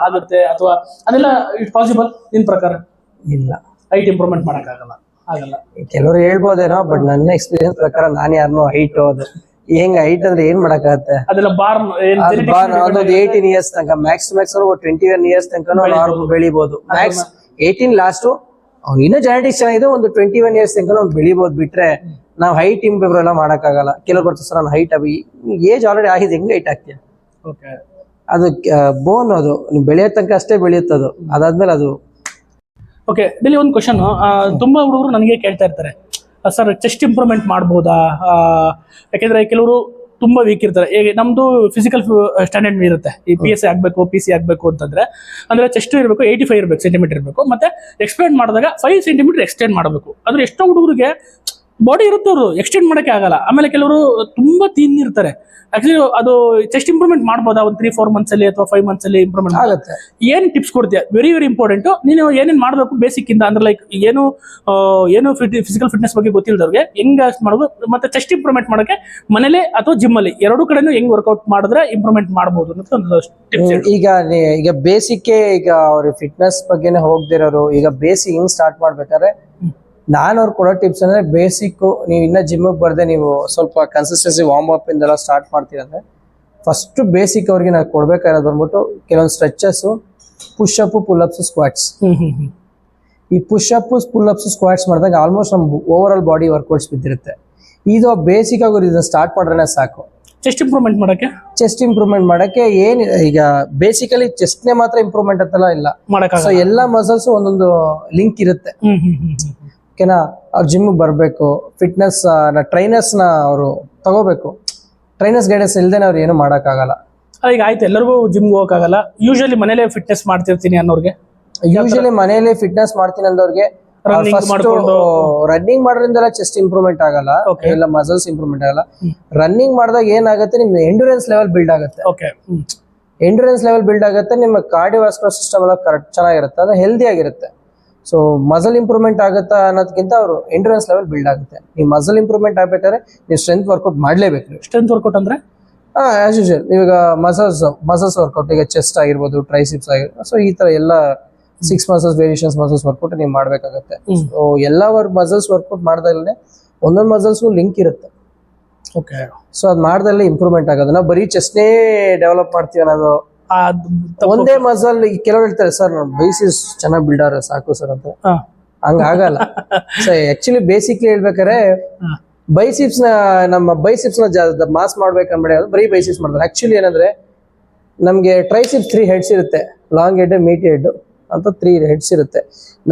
ಆಗುತ್ತೆ, ಅಥವಾ ಅದೆಲ್ಲ ಇಟ್ ಪಾಸಿಬಲ್ ನಿನ್ ಪ್ರಕಾರ? ಇಲ್ಲ, ಹೈಟ್ ಇಂಪ್ರೂವ್ಮೆಂಟ್ ಮಾಡಕ್ಕಾಗಲ್ಲ, ಆಗಲ್ಲ. ಕೆಲವರು ಹೇಳ್ಬೋದೇನೋ, ಬಟ್ ನನ್ನ ಎಕ್ಸ್ಪೀರಿಯನ್ಸ್ ಪ್ರಕಾರ ನಾನು ಯಾರನ್ನೋ ಹೈಟ್ ಹೆಂಗ್ ಹೈಟ್ ಅಂದ್ರೆ ಏನ್ ಮಾಡಕ್ಕಾಗತ್ತೆ? ಅದೆಲ್ಲ ಬಾರ್ನ್ ಒಂದು 18 ಇಯರ್ಸ್ ತನಕ ಮ್ಯಾಕ್ಸ್ 21 ಇಯರ್ಸ್ ತನಕ ನಾವು ಬೆಳಿಬಹುದು. Max 18 last. ಅವ್ನು ಇನ್ನೂ ಜೆನೆಟಿಕ್ಸ್ ಚೆನ್ನಾಗಿದೆ, ಒಂದು 21 ಇಯರ್ಸ್ ತನಕ ಅವ್ನು ಬೆಳಿಬಹುದು. ಬಿಟ್ರೆ ನಾವು ಹೈಟ್ ಇಂಪ್ರೂವ್ ಎಲ್ಲ ಮಾಡಕ್ಕಾಗಲ್ಲ. ಕೆಲವ್ರು ಬರ್ತಾರೆ ಸರ್ ನಾನು ಹೈಟ್ ಏಜ್ ಆಲ್ರೆಡಿ ಆಗಿದೆ, ಹೆಂಗ್ ಹೈಟ್ ಆಗ್ತೀಯ? ಅದು ಬೋನ್, ಅದು ಬೆಳೆಯೋ ತನಕ ಅಷ್ಟೇ ಬೆಳೆಯುತ್ತದು. ಅದಾದ್ಮೇಲೆ ಅದು ಓಕೆ. ಇಲ್ಲಿ ಒಂದು ಕ್ವಶನ್ ತುಂಬಾ ಹುಡುಗರು ನನಗೆ ಕೇಳ್ತಾ ಇರ್ತಾರೆ, ಸರ್ ಚೆಸ್ಟ್ ಇಂಪ್ರೂವ್ಮೆಂಟ್ ಮಾಡ್ಬೋದಾ? ಯಾಕೆಂದ್ರೆ ಕೆಲವರು ತುಂಬಾ ವೀಕ್ ಇರ್ತಾರೆ. ಈಗ ನಮ್ದು ಫಿಸಿಕಲ್ ಸ್ಟ್ಯಾಂಡರ್ಡ್ ಇರುತ್ತೆ. ಈ PSA ಆಗ್ಬೇಕು, PC ಆಗ್ಬೇಕು ಅಂತಂದ್ರೆ ಅಂದ್ರೆ ಚೆಸ್ಟ್ ಇರಬೇಕು 85 ಇರಬೇಕು ಸೆಂಟಿಮೀಟರ್ ಇರಬೇಕು. ಮತ್ತೆ ಎಕ್ಸ್ಟೆಂಡ್ ಮಾಡಿದಾಗ 5 ಸೆಂಟಿಮೀಟರ್ ಎಕ್ಸ್ಟೆಂಡ್ ಮಾಡಬೇಕು. ಅಂದ್ರೆ ಎಷ್ಟೋ ಹುಡುಗರಿಗೆ ಬಾಡಿ ಇರುತ್ತೆ, ಅವರು ಎಕ್ಸ್ಟೆಂಡ್ ಮಾಡಕ್ಕೆ ಆಗಲ್ಲ. ಆಮೇಲೆ ಕೆಲವರು ತುಂಬಾ ತಿನ್ ಇರ್ತಾರೆ. ಆಕ್ಚುಲಿ ಅದು ಚೆಸ್ಟ್ ಇಂಪ್ರೂವ್ಮೆಂಟ್ ಮಾಡ್ಬೋದಾ ಒಂದು 3-4 ಮಂತ್ಸ್ ಅಲ್ಲಿ ಅಥವಾ 5 ಮಂತ್ಸ್ ಅಲ್ಲಿ ಇಂಪ್ರೂವ್ಮೆಂಟ್ ಆಗುತ್ತೆ? ಏನ್ ಟಿಪ್ಸ್ ಕೊಡ್ತೀಯ? Very important. ನೀನು ಏನೇನ್ ಮಾಡ್ಬೇಕು ಬೇಸಿಕ್ ಇಂದ, ಅಂದ್ರೆ ಲೈಕ್ ಏನು ಫಿಸಿಕಲ್ ಫಿಟ್ನೆಸ್ ಬಗ್ಗೆ ಗೊತ್ತಿಲ್ಲದವ್ರಿಗೆ ಹೆಂಗ್ ಮಾಡ್ಬೋದು, ಮತ್ತೆ ಚೆಸ್ಟ್ ಇಂಪ್ರೂವ್ಮೆಂಟ್ ಮಾಡಕ್ಕೆ ಮನೇಲಿ ಅಥವಾ ಜಿಮ್ ಅಲ್ಲಿ ಎರಡೂ ಕಡೆನೂ ಹೆಂಗ್ ವರ್ಕೌಟ್ ಮಾಡಿದ್ರೆ ಇಂಪ್ರೂವ್ಮೆಂಟ್ ಮಾಡಬಹುದು ಅಂತ ಒಂದು ಟಿಪ್ಸ್. ಈಗ ಬೇಸಿಕ್, ಈಗ ಅವ್ರ ಫಿಟ್ನೆಸ್ ಬಗ್ಗೆನೇ ಹೋಗ್ದಿರೋರು ಈಗ ಬೇಸಿಕ್ ಹೆಂಗ್ ಸ್ಟಾರ್ಟ್ ಮಾಡ್ಬೇಕಾದ್ರೆ ನಾನು ಅವ್ರು ಕೊಡೋ ಟಿಪ್ಸ್ ಅಂದ್ರೆ ಬೇಸಿಕ್, ನೀವು ಇನ್ನ ಜಿಮ್ಗೆ ಬರ್ದೆ ನೀವು ಸ್ವಲ್ಪ ಕನ್ಸಿಸ್ಟೆನ್ಸಿ ವಾರ್ಮ್ ಅಪ್ ಇಂದೆಲ್ಲ ಸ್ಟಾರ್ಟ್ ಮಾಡ್ತೀರಂದ್ರೆ ಫಸ್ಟ್ ಬೇಸಿಕ್ ಅವ್ರಿಗೆ ನಾವು ಕೊಡ್ಬೇಕಾಗಿರೋದು ಬಂದ್ಬಿಟ್ಟು ಕೆಲವೊಂದು stretches, push up, pull ups, squats. ಈ push up, pull ups, squats ಮಾಡಿದಾಗ ಆಲ್ಮೋಸ್ಟ್ ನಮ್ ಓವರ್ ಆಲ್ ಬಾಡಿ ವರ್ಕೌಟ್ಸ್ ಬಿದ್ದಿರುತ್ತೆ. ಇದು ಬೇಸಿಕ್ ಆಗಿ ಇದನ್ನ ಸ್ಟಾರ್ಟ್ ಮಾಡ್ರೆ ಸಾಕು. ಚೆಸ್ಟ್ ಇಂಪ್ರೂವ್ಮೆಂಟ್ ಮಾಡಕ್ಕೆ ಏನ್ ಈಗ ಬೇಸಿಕಲಿ ಚೆಸ್ಟ್ನೇ ಮಾತ್ರ ಇಂಪ್ರೂವ್ಮೆಂಟ್ ಅಂತಲ್ಲ ಇಲ್ಲ, ಸೊ ಎಲ್ಲಾ ಮಸಲ್ಸ್ ಒಂದೊಂದು ಲಿಂಕ್ ಇರುತ್ತೆ. ಓಕೆನಾ? ಅವ್ರು ಜಿಮ್ ಬರಬೇಕು, ಫಿಟ್ನೆಸ್ ಟ್ರೈನರ್ಸ್ ನ ಅವರು ತಗೋಬೇಕು. ಟ್ರೈನರ್ಸ್ ಗೈಡೆನ್ಸ್ ಇಲ್ದೇನೆ ಅವ್ರು ಏನು ಮಾಡಕ್ಕಾಗಲ್ಲ. ಈಗ ಆಯ್ತು, ಎಲ್ಲರಿಗೂ ಜಿಮ್ ಹೋಗಕ್ಕಾಗಲ್ಲ. ಯೂಶಲಿ ಮನೇಲೆ ಫಿಟ್ನೆಸ್ ಮಾಡ್ತಿರ್ತೀನಿ ಅನ್ನೋರ್ಗೆ, ಫಿಟ್ನೆಸ್ ಮಾಡ್ತೀನಿ ಅಂದವ್ರಿಗೆ ರನ್ನಿಂಗ್ ಮಾಡೋದ್ರಿಂದ ಚೆಸ್ಟ್ ಇಂಪ್ರೂವ್ಮೆಂಟ್ ಆಗಲ್ಲ, ಇಲ್ಲ ಮಸಲ್ಸ್ ಇಂಪ್ರೂವ್ಮೆಂಟ್ ಆಗಲ್ಲ. ರನ್ನಿಂಗ್ ಮಾಡಿದಾಗ ಏನಾಗುತ್ತೆ, ನಿಮ್ದು ಎಂಡ್ಯೂರೆನ್ಸ್ ಲೆವೆಲ್ ಬಿಲ್ಡ್ ಆಗುತ್ತೆ. ನಿಮ್ಮ ಕಾರ್ಡಿಯೋವಾಸ್ಕ್ಯುಲರ್ ಸಿಸ್ಟಮ್ ಎಲ್ಲ ಕರೆಕ್ಟ್ ಚೆನ್ನಾಗಿರುತ್ತೆ, ಅದು ಹೆಲ್ದಿ ಆಗಿರುತ್ತೆ. ಸೊ ಮಸಲ್ ಇಂಪ್ರೂವ್ಮೆಂಟ್ ಆಗುತ್ತಾ ಅನ್ನೋದಕ್ಕಿಂತ ಅವರು ಎಂಡ್ಯೂರೆನ್ಸ್ ಲೆವೆಲ್ ಬಿಲ್ಡ್ ಆಗುತ್ತೆ. ನೀವು ಮಸಲ್ ಇಂಪ್ರೂವ್ಮೆಂಟ್ ಆಗ್ಬೇಕಾದ್ರೆ ನೀವು ಸ್ಟ್ರೆಂತ್ ವರ್ಕೌಟ್ ಮಾಡಲೇಬೇಕು. ಸ್ಟ್ರೆಂತ್ ವರ್ಕೌಟ್ ಅಂದ್ರೆ ಆಸ್ ಯೂಶುವಲ್ ಇವಾಗ ಮಸಲ್ಸ್ ವರ್ಕೌಟ್, ಈಗ ಚೆಸ್ಟ್ ಆಗಿರ್ಬೋದು, ಟ್ರೈಸಿಪ್ಸ್ ಆಗಿರ್ಬೋದು, ಸೊ ಈ ತರ ಎಲ್ಲ 6 ಮಸಲ್ಸ್ ವೇರಿಯೇಷನ್ಸ್ ಮಸಲ್ಸ್ ವರ್ಕೌಟ್ ನೀವು ಮಾಡ್ಬೇಕಾಗತ್ತೆ. ಸೊ ಎಲ್ಲ ಮಸಲ್ಸ್ ವರ್ಕೌಟ್ ಮಾಡ್ದಲ್ಲೇ ಒಂದೊಂದು ಮಸಲ್ಸ್ಗೂ ಲಿಂಕ್ ಇರುತ್ತೆ. ಓಕೆ. ಸೊ ಅದ್ ಮಾಡ್ದಲ್ಲೇ ಇಂಪ್ರೂವ್ಮೆಂಟ್ ಆಗೋದು. ನಾವು ಬರೀ ಚೆಸ್ಟ್ನೇ ಡೆವಲಪ್ ಮಾಡ್ತೀವಿ ಅನ್ನೋದು ಒಂದೇ ಮಸಲ್. ಕೆಲವ್ರು ಹೇಳ್ತಾರೆ ಸರ್ ನಮ್ಮ ಬೈಸಿಪ್ಸ್ ಚೆನ್ನಾಗಿ ಬಿಲ್ಡ್ ಆದ್ರೆ ಸಾಕು ಸರ್ ಅಂತ. ಹಂಗ ಆಗಲ್ಲ. ಸೊ ಆಕ್ಚುಲಿ ಬೇಸಿಕ್ಲಿ ಹೇಳ್ಬೇಕಾರೆ ಬೈಸಿಪ್ಸ್ ನಮ್ಮ ಬೈಸಿಪ್ಸ್ ಮಾಸ್ ಮಾಡ್ಬೇಕಂದ್ರೆ ಬರೀ ಬೈಸಿಪ್ಸ್ ಮಾಡ್ತಾರೆ. ಆಕ್ಚುಲಿ ಏನಂದ್ರೆ ನಮ್ಗೆ ಟ್ರೈಸಿಪ್ಸ್ 3 ಹೆಡ್ಸ್ ಇರುತ್ತೆ, ಲಾಂಗ್ ಹೆಡ್, ಮೀಟಿ ಹೆಡ್ ಅಂತ 3 ಹೆಡ್ಸ್ ಇರುತ್ತೆ.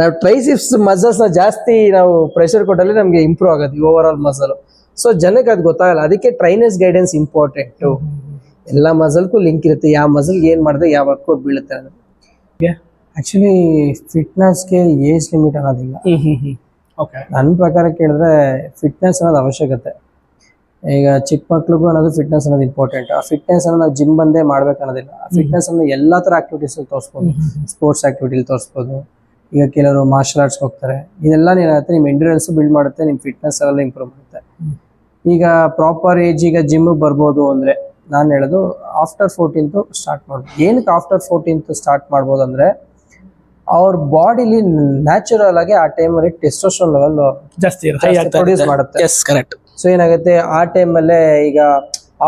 ನಾವು ಟ್ರೈಸಿಪ್ಸ್ ಮಸಲ್ಸ್ ನ ಜಾಸ್ತಿ ನಾವು ಪ್ರೆಷರ್ ಕೊಟ್ಟಲ್ಲಿ ನಮ್ಗೆ ಇಂಪ್ರೂವ್ ಆಗುತ್ತೆ ಓವರ್ ಆಲ್ ಮಸಲ್. ಸೊ ಜನಕ್ಕೆ ಅದು ಗೊತ್ತಾಗಲ್ಲ. ಅದಕ್ಕೆ ಟ್ರೈನರ್ಸ್ ಗೈಡೆನ್ಸ್ ಇಂಪಾರ್ಟೆಂಟ್. ಎಲ್ಲ ಮಸಲ್ಗೂ ಲಿಂಕ್ ಇರುತ್ತೆ, ಯಾವ ಮಸಲ್ ಏನ್ ಮಾಡಿದ್ರೆ ಯಾವ ವರ್ಕೌಟ್ ಬೀಳುತ್ತೆ ಅನ್ನೋದು. ಆಕ್ಚುಲಿ ಫಿಟ್ನೆಸ್ಗೆ ಏಜ್ ಲಿಮಿಟ್ ಅನ್ನೋದಿಲ್ಲ. ನನ್ನ ಪ್ರಕಾರ ಕೇಳಿದ್ರೆ ಫಿಟ್ನೆಸ್ ಅನ್ನೋದು ಅವಶ್ಯಕತೆ. ಈಗ ಚಿಕ್ಕ ಮಕ್ಳಿಗೂ ಅನ್ನೋದು ಫಿಟ್ನೆಸ್ ಅನ್ನೋದು ಇಂಪಾರ್ಟೆಂಟ್. ಆ ಫಿಟ್ನೆಸ್ ಅನ್ನು ನಾವು ಜಿಮ್ ಬಂದೇ ಮಾಡ್ಬೇಕು ಅನ್ನೋದಿಲ್ಲ. ಆ ಫಿಟ್ನೆಸ್ ಅನ್ನು ಎಲ್ಲಾ ತರ ಆಕ್ಟಿವಿಟೀಸ್ ತೋರಿಸ್ಬೋದು. ಸ್ಪೋರ್ಟ್ಸ್ ಆಕ್ಟಿವಿಟಿಲಿ ತೋರಿಸ್ಬೋದು. ಈಗ ಕೆಲವರು ಮಾರ್ಷಲ್ ಆರ್ಟ್ಸ್ ಹೋಗ್ತಾರೆ. ಇದೆಲ್ಲ ಏನಾಗುತ್ತೆ, ನಿಮ್ ಎಂಡ್ಯೂರೆನ್ಸ್ ಬಿಲ್ಡ್ ಮಾಡುತ್ತೆ, ನಿಮ್ ಫಿಟ್ನೆಸ್ ಎಲ್ಲ ಇಂಪ್ರೂವ್ ಮಾಡುತ್ತೆ. ಈಗ ಪ್ರಾಪರ್ ಏಜ್ ಈಗ ಜಿಮ್ ಬರ್ಬೋದು ಅಂದ್ರೆ ನಾನು ಹೇಳೋದು ಆಫ್ಟರ್ 14th ಸ್ಟಾರ್ಟ್ ಮಾಡ್ಬೋದು. ಏನಕ್ಕೆ ಆಫ್ಟರ್ 14th ಸ್ಟಾರ್ಟ್ ಮಾಡ್ಬೋದು ಅಂದರೆ ಅವ್ರ ಬಾಡಿಲಿ ನ್ಯಾಚುರಲ್ ಆಗಿ ಆ ಟೈಮಲ್ಲಿ ಟೆಸ್ಟೋಸ್ಟೆರಾನ್ ಲೆವೆಲ್ ಜಾಸ್ತಿ ಪ್ರೊಡ್ಯೂಸ್ ಮಾಡುತ್ತೆ. Yes correct. ಸೊ ಏನಾಗುತ್ತೆ ಆ ಟೈಮಲ್ಲೇ ಈಗ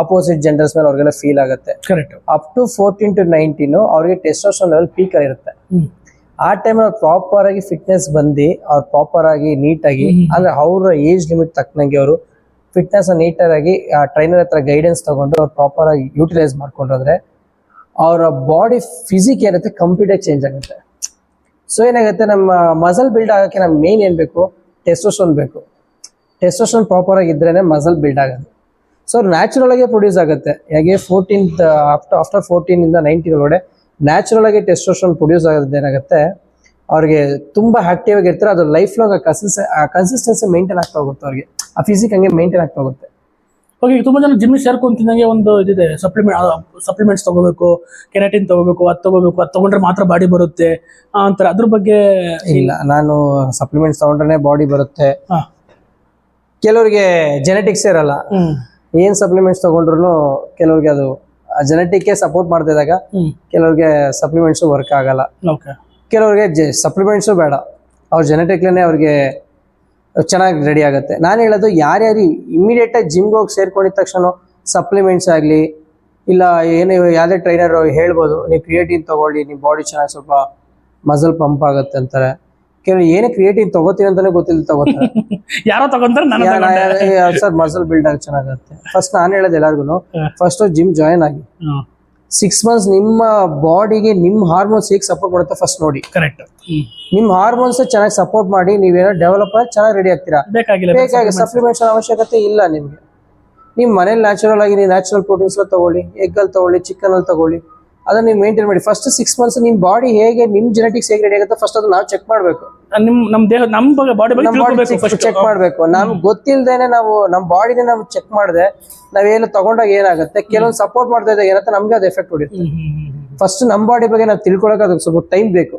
ಆಪೋಸಿಟ್ ಜೆಂಡರ್ಸ್ ಮೇಲೆ ಅವ್ರಿಗೆಲ್ಲ ಫೀಲ್ ಆಗುತ್ತೆ. ಕರೆಕ್ಟ್. ಅಪ್ ಟು 14 to 19 ಅವ್ರಿಗೆ ಟೆಸ್ಟೋಸ್ಟೆರಾನ್ ಲೆವೆಲ್ ಪೀಕ್ ಆಗಿರುತ್ತೆ. ಆ ಟೈಮ್ ಅವ್ರು ಪ್ರಾಪರ್ ಆಗಿ ಫಿಟ್ನೆಸ್ ಬಂದು ಅವ್ರು ಪ್ರಾಪರ್ ಆಗಿ ನೀಟಾಗಿ ಅಂದ್ರೆ ಅವ್ರ ಏಜ್ ಲಿಮಿಟ್ ತಕ್ಕನಂಗೆ ಅವರು ಫಿಟ್ನೆಸ್ ನೀಟಾಗಿ ಟ್ರೈನರ್ ಹತ್ರ ಗೈಡೆನ್ಸ್ ತಗೊಂಡು ಅವ್ರು ಪ್ರಾಪರ್ ಆಗಿ ಯೂಟಿಲೈಸ್ ಮಾಡ್ಕೊಂಡ್ರೆ ಅವರ ಬಾಡಿ ಫಿಸಿಕ್ ಏನಿರುತ್ತೆ ಕಂಪ್ಲೀಟ್ ಆಗಿ ಚೇಂಜ್ ಆಗುತ್ತೆ. ಸೊ ಏನಾಗುತ್ತೆ ನಮ್ಮ ಮಸಲ್ ಬಿಲ್ಡ್ ಆಗೋಕ್ಕೆ ನಮ್ಗೆ ಮೇನ್ ಏನು ಬೇಕು, ಟೆಸ್ಟೋಸ್ಟೆರಾನ್ ಬೇಕು. ಟೆಸ್ಟೋಸ್ಟೆರಾನ್ ಪ್ರಾಪರ್ ಆಗಿದ್ರೇನೆ ಮಸಲ್ ಬಿಲ್ಡ್ ಆಗೋದು. ಸೊ ನ್ಯಾಚುರಲ್ ಆಗಿ ಪ್ರೊಡ್ಯೂಸ್ ಆಗುತ್ತೆ. ಹೇಗೆ 14th ಆಫ್ಟರ್ 14 19 ಒಳಗಡೆ ನ್ಯಾಚುರಲ್ ಆಗಿ ಟೆಸ್ಟೋಸ್ಟೆರಾನ್ ಪ್ರೊಡ್ಯೂಸ್ ಆಗೋದು ಏನಾಗುತ್ತೆ ಅವ್ರಿಗೆ ತುಂಬಾ ಆಕ್ಟಿವ್ ಆಗಿರ್ತಾರೆ. ಅದು ಲೈಫ್ ಲಾಂಗ್ ಕನ್ಸಿಸ್ಟೆನ್ಸಿ ಮೇಂಟೈನ್ ಆಗ್ತಾ ಹೋಗುತ್ತೆ. ಅವ್ರಿಗೆ ಆ ಫಿಸಿಕ್ ಹಂಗೆ ಮೇಂಟೈನ್ ಆಗ್ತಾ ಹೋಗುತ್ತೆ. ಓಕೆ, ತುಂಬಾ ಜನ ಜಿಮ್ ಸೇರ್ಕೊಂತಿದ್ದಂಗೆ ಒಂದು ಇದಿದೆ, ಸಪ್ಲಿಮೆಂಟ್ಸ್ ತಗೋಬೇಕು, ಕೆರಾಟಿನ್ ತಗೋಬೇಕು, ಅದು ತಗೊಂಡ್ರೆ ಮಾತ್ರ ಬಾಡಿ ಬರುತ್ತೆ ಅಂತಾರೆ. ಅದ್ರ ಬಗ್ಗೆ ಇಲ್ಲ, ನಾನು ಸಪ್ಲಿಮೆಂಟ್ಸ್ ತಗೊಂಡ್ರೆ ಬಾಡಿ ಬರುತ್ತೆ. ಕೆಲವರಿಗೆ ಜೆನೆಟಿಕ್ಸ್ ಇರಲ್ಲ. ಏನ್ ಸಪ್ಲಿಮೆಂಟ್ಸ್ ತಗೊಂಡ್ರು ಕೆಲವ್ರಿಗೆ ಅದು ಜೆನೆಟಿಕ್ ಸಪೋರ್ಟ್ ಮಾಡ್ತಿದ್ದಾಗ ಕೆಲವ್ರಿಗೆ ಸಪ್ಲಿಮೆಂಟ್ಸ್ ವರ್ಕ್ ಆಗಲ್ಲ. ಕೆಲವ್ರಿಗೆ ಸಪ್ಲಿಮೆಂಟ್ಸು ಬೇಡ, ಅವ್ರ ಜೆನೆಟಿಕ್ಲೇ ಅವ್ರಿಗೆ ಚೆನ್ನಾಗಿ ರೆಡಿ ಆಗುತ್ತೆ. ನಾನು ಹೇಳೋದು ಯಾರ್ಯಾರು ಇಮಿಡಿಯೇಟ್ ಆಗಿ ಜಿಮ್ಗೆ ಹೋಗಿ ಸೇರ್ಕೊಂಡಿದ ತಕ್ಷಣ ಸಪ್ಲಿಮೆಂಟ್ಸ್ ಆಗಲಿ ಇಲ್ಲ ಏನು ಯಾವುದೇ ಟ್ರೈನರ್ ಹೇಳ್ಬೋದು ನೀವು ಕ್ರಿಯೇಟಿನ್ ತಗೊಳ್ಳಿ, ನಿಮ್ಮ ಬಾಡಿ ಚೆನ್ನಾಗಿ ಸ್ವಲ್ಪ ಮಸಲ್ ಪಂಪ್ ಆಗುತ್ತೆ ಅಂತಾರೆ. ಕೆಲವು ಏನೇ ಕ್ರಿಯೇಟಿನ್ ತಗೋತೀನಿ ಅಂತಾನೆ ಗೊತ್ತಿಲ್ಲ ತಗೋತಾರೆ. ಯಾರೋ ತಗೊಂತಾರೆ ಸರ್ ಮಸಲ್ ಬಿಲ್ಡ್ ಆಗಿ ಚೆನ್ನಾಗುತ್ತೆ. ಫಸ್ಟ್ ನಾನು ಹೇಳೋದು ಎಲ್ಲರಿಗೂ, ಫಸ್ಟ್ ಜಿಮ್ ಜಾಯಿನ್ ಆಗಿ 6 months ನಿಮ್ಮ ಬಾಡಿಗೆ ನಿಮ್ಮ ಹಾರ್ಮೋನ್ಸ್ ಹೇಗೆ ಸಪೋರ್ಟ್ ಮಾಡುತ್ತೆ ಫಸ್ಟ್ ನೋಡಿ. ಕರೆಕ್ಟ್. ನಿಮ್ಮ ಹಾರ್ಮೋನ್ಸ್ ಚೆನ್ನಾಗಿ ಸಪೋರ್ಟ್ ಮಾಡಿ ನೀವೇನೋ ಡೆವಲಪ್ ಆಗಿ ಚೆನ್ನಾಗಿ ರೆಡಿ ಆಗ್ತೀರಾ. ಬೇಕಾಗಿ ಸಪ್ಲಿಮೆಂಟ್ಸ್ ಅವಶ್ಯಕತೆ ಇಲ್ಲ ನಿಮ್ಗೆ. ನಿಮ್ ಮನೇಲಿ ನ್ಯಾಚುರಲ್ ಆಗಿ ನೀವು ನ್ಯಾಚುರಲ್ ಪ್ರೋಟೀನ್ಸ್ ತಗೊಳ್ಳಿ, ಎಗ್ ಅಲ್ಲಿ ತಗೊಳ್ಳಿ, ಚಿಕನ್ ಅಲ್ಲಿ ತಗೊಳ್ಳಿ, ಅದನ್ನ ನೀವು ಮೇಂಟೈನ್ ಮಾಡಿ. ಫಸ್ಟ್ 6 months ನಿಮ್ ಬಾಡಿ ಹೇಗೆ, ನಿಮ್ ಜೆನೆಟಿಕ್ಸ್ ಹೇಗೆ ರೆಡಿ ಆಗುತ್ತೆ ಫಸ್ಟ್ ಅದನ್ನ ನಾವು ಚೆಕ್ ಮಾಡ್ಬೇಕು. ನಮ್ ದೇಹ ನಮ್ಮ ಬಾಡಿ ಚೆಕ್ ಮಾಡ್ಬೇಕು. ನಮ್ಗೆ ಗೊತ್ತಿಲ್ದೇನೆ ನಾವು ನಮ್ಮ ಬಾಡಿನ ನಾವು ಚೆಕ್ ಮಾಡಿದೆ ನಾವೇನು ತಗೊಂಡಾಗ ಏನಾಗುತ್ತೆ, ಕೆಲವೊಂದು ಸಪೋರ್ಟ್ ಮಾಡ್ತಾ ಇದ್ದಾಗ ಏನಂತ ನಮ್ಗೆ ಅದು ಎಫೆಕ್ಟ್ ಹೊಡಿಯುತ್ತೆ. ಫಸ್ಟ್ ನಮ್ಮ ಬಾಡಿ ಬಗ್ಗೆ ನಾವು ತಿಳ್ಕೊಳಕ್ ಅದಕ್ಕೆ ಸ್ವಲ್ಪ ಟೈಮ್ ಬೇಕು.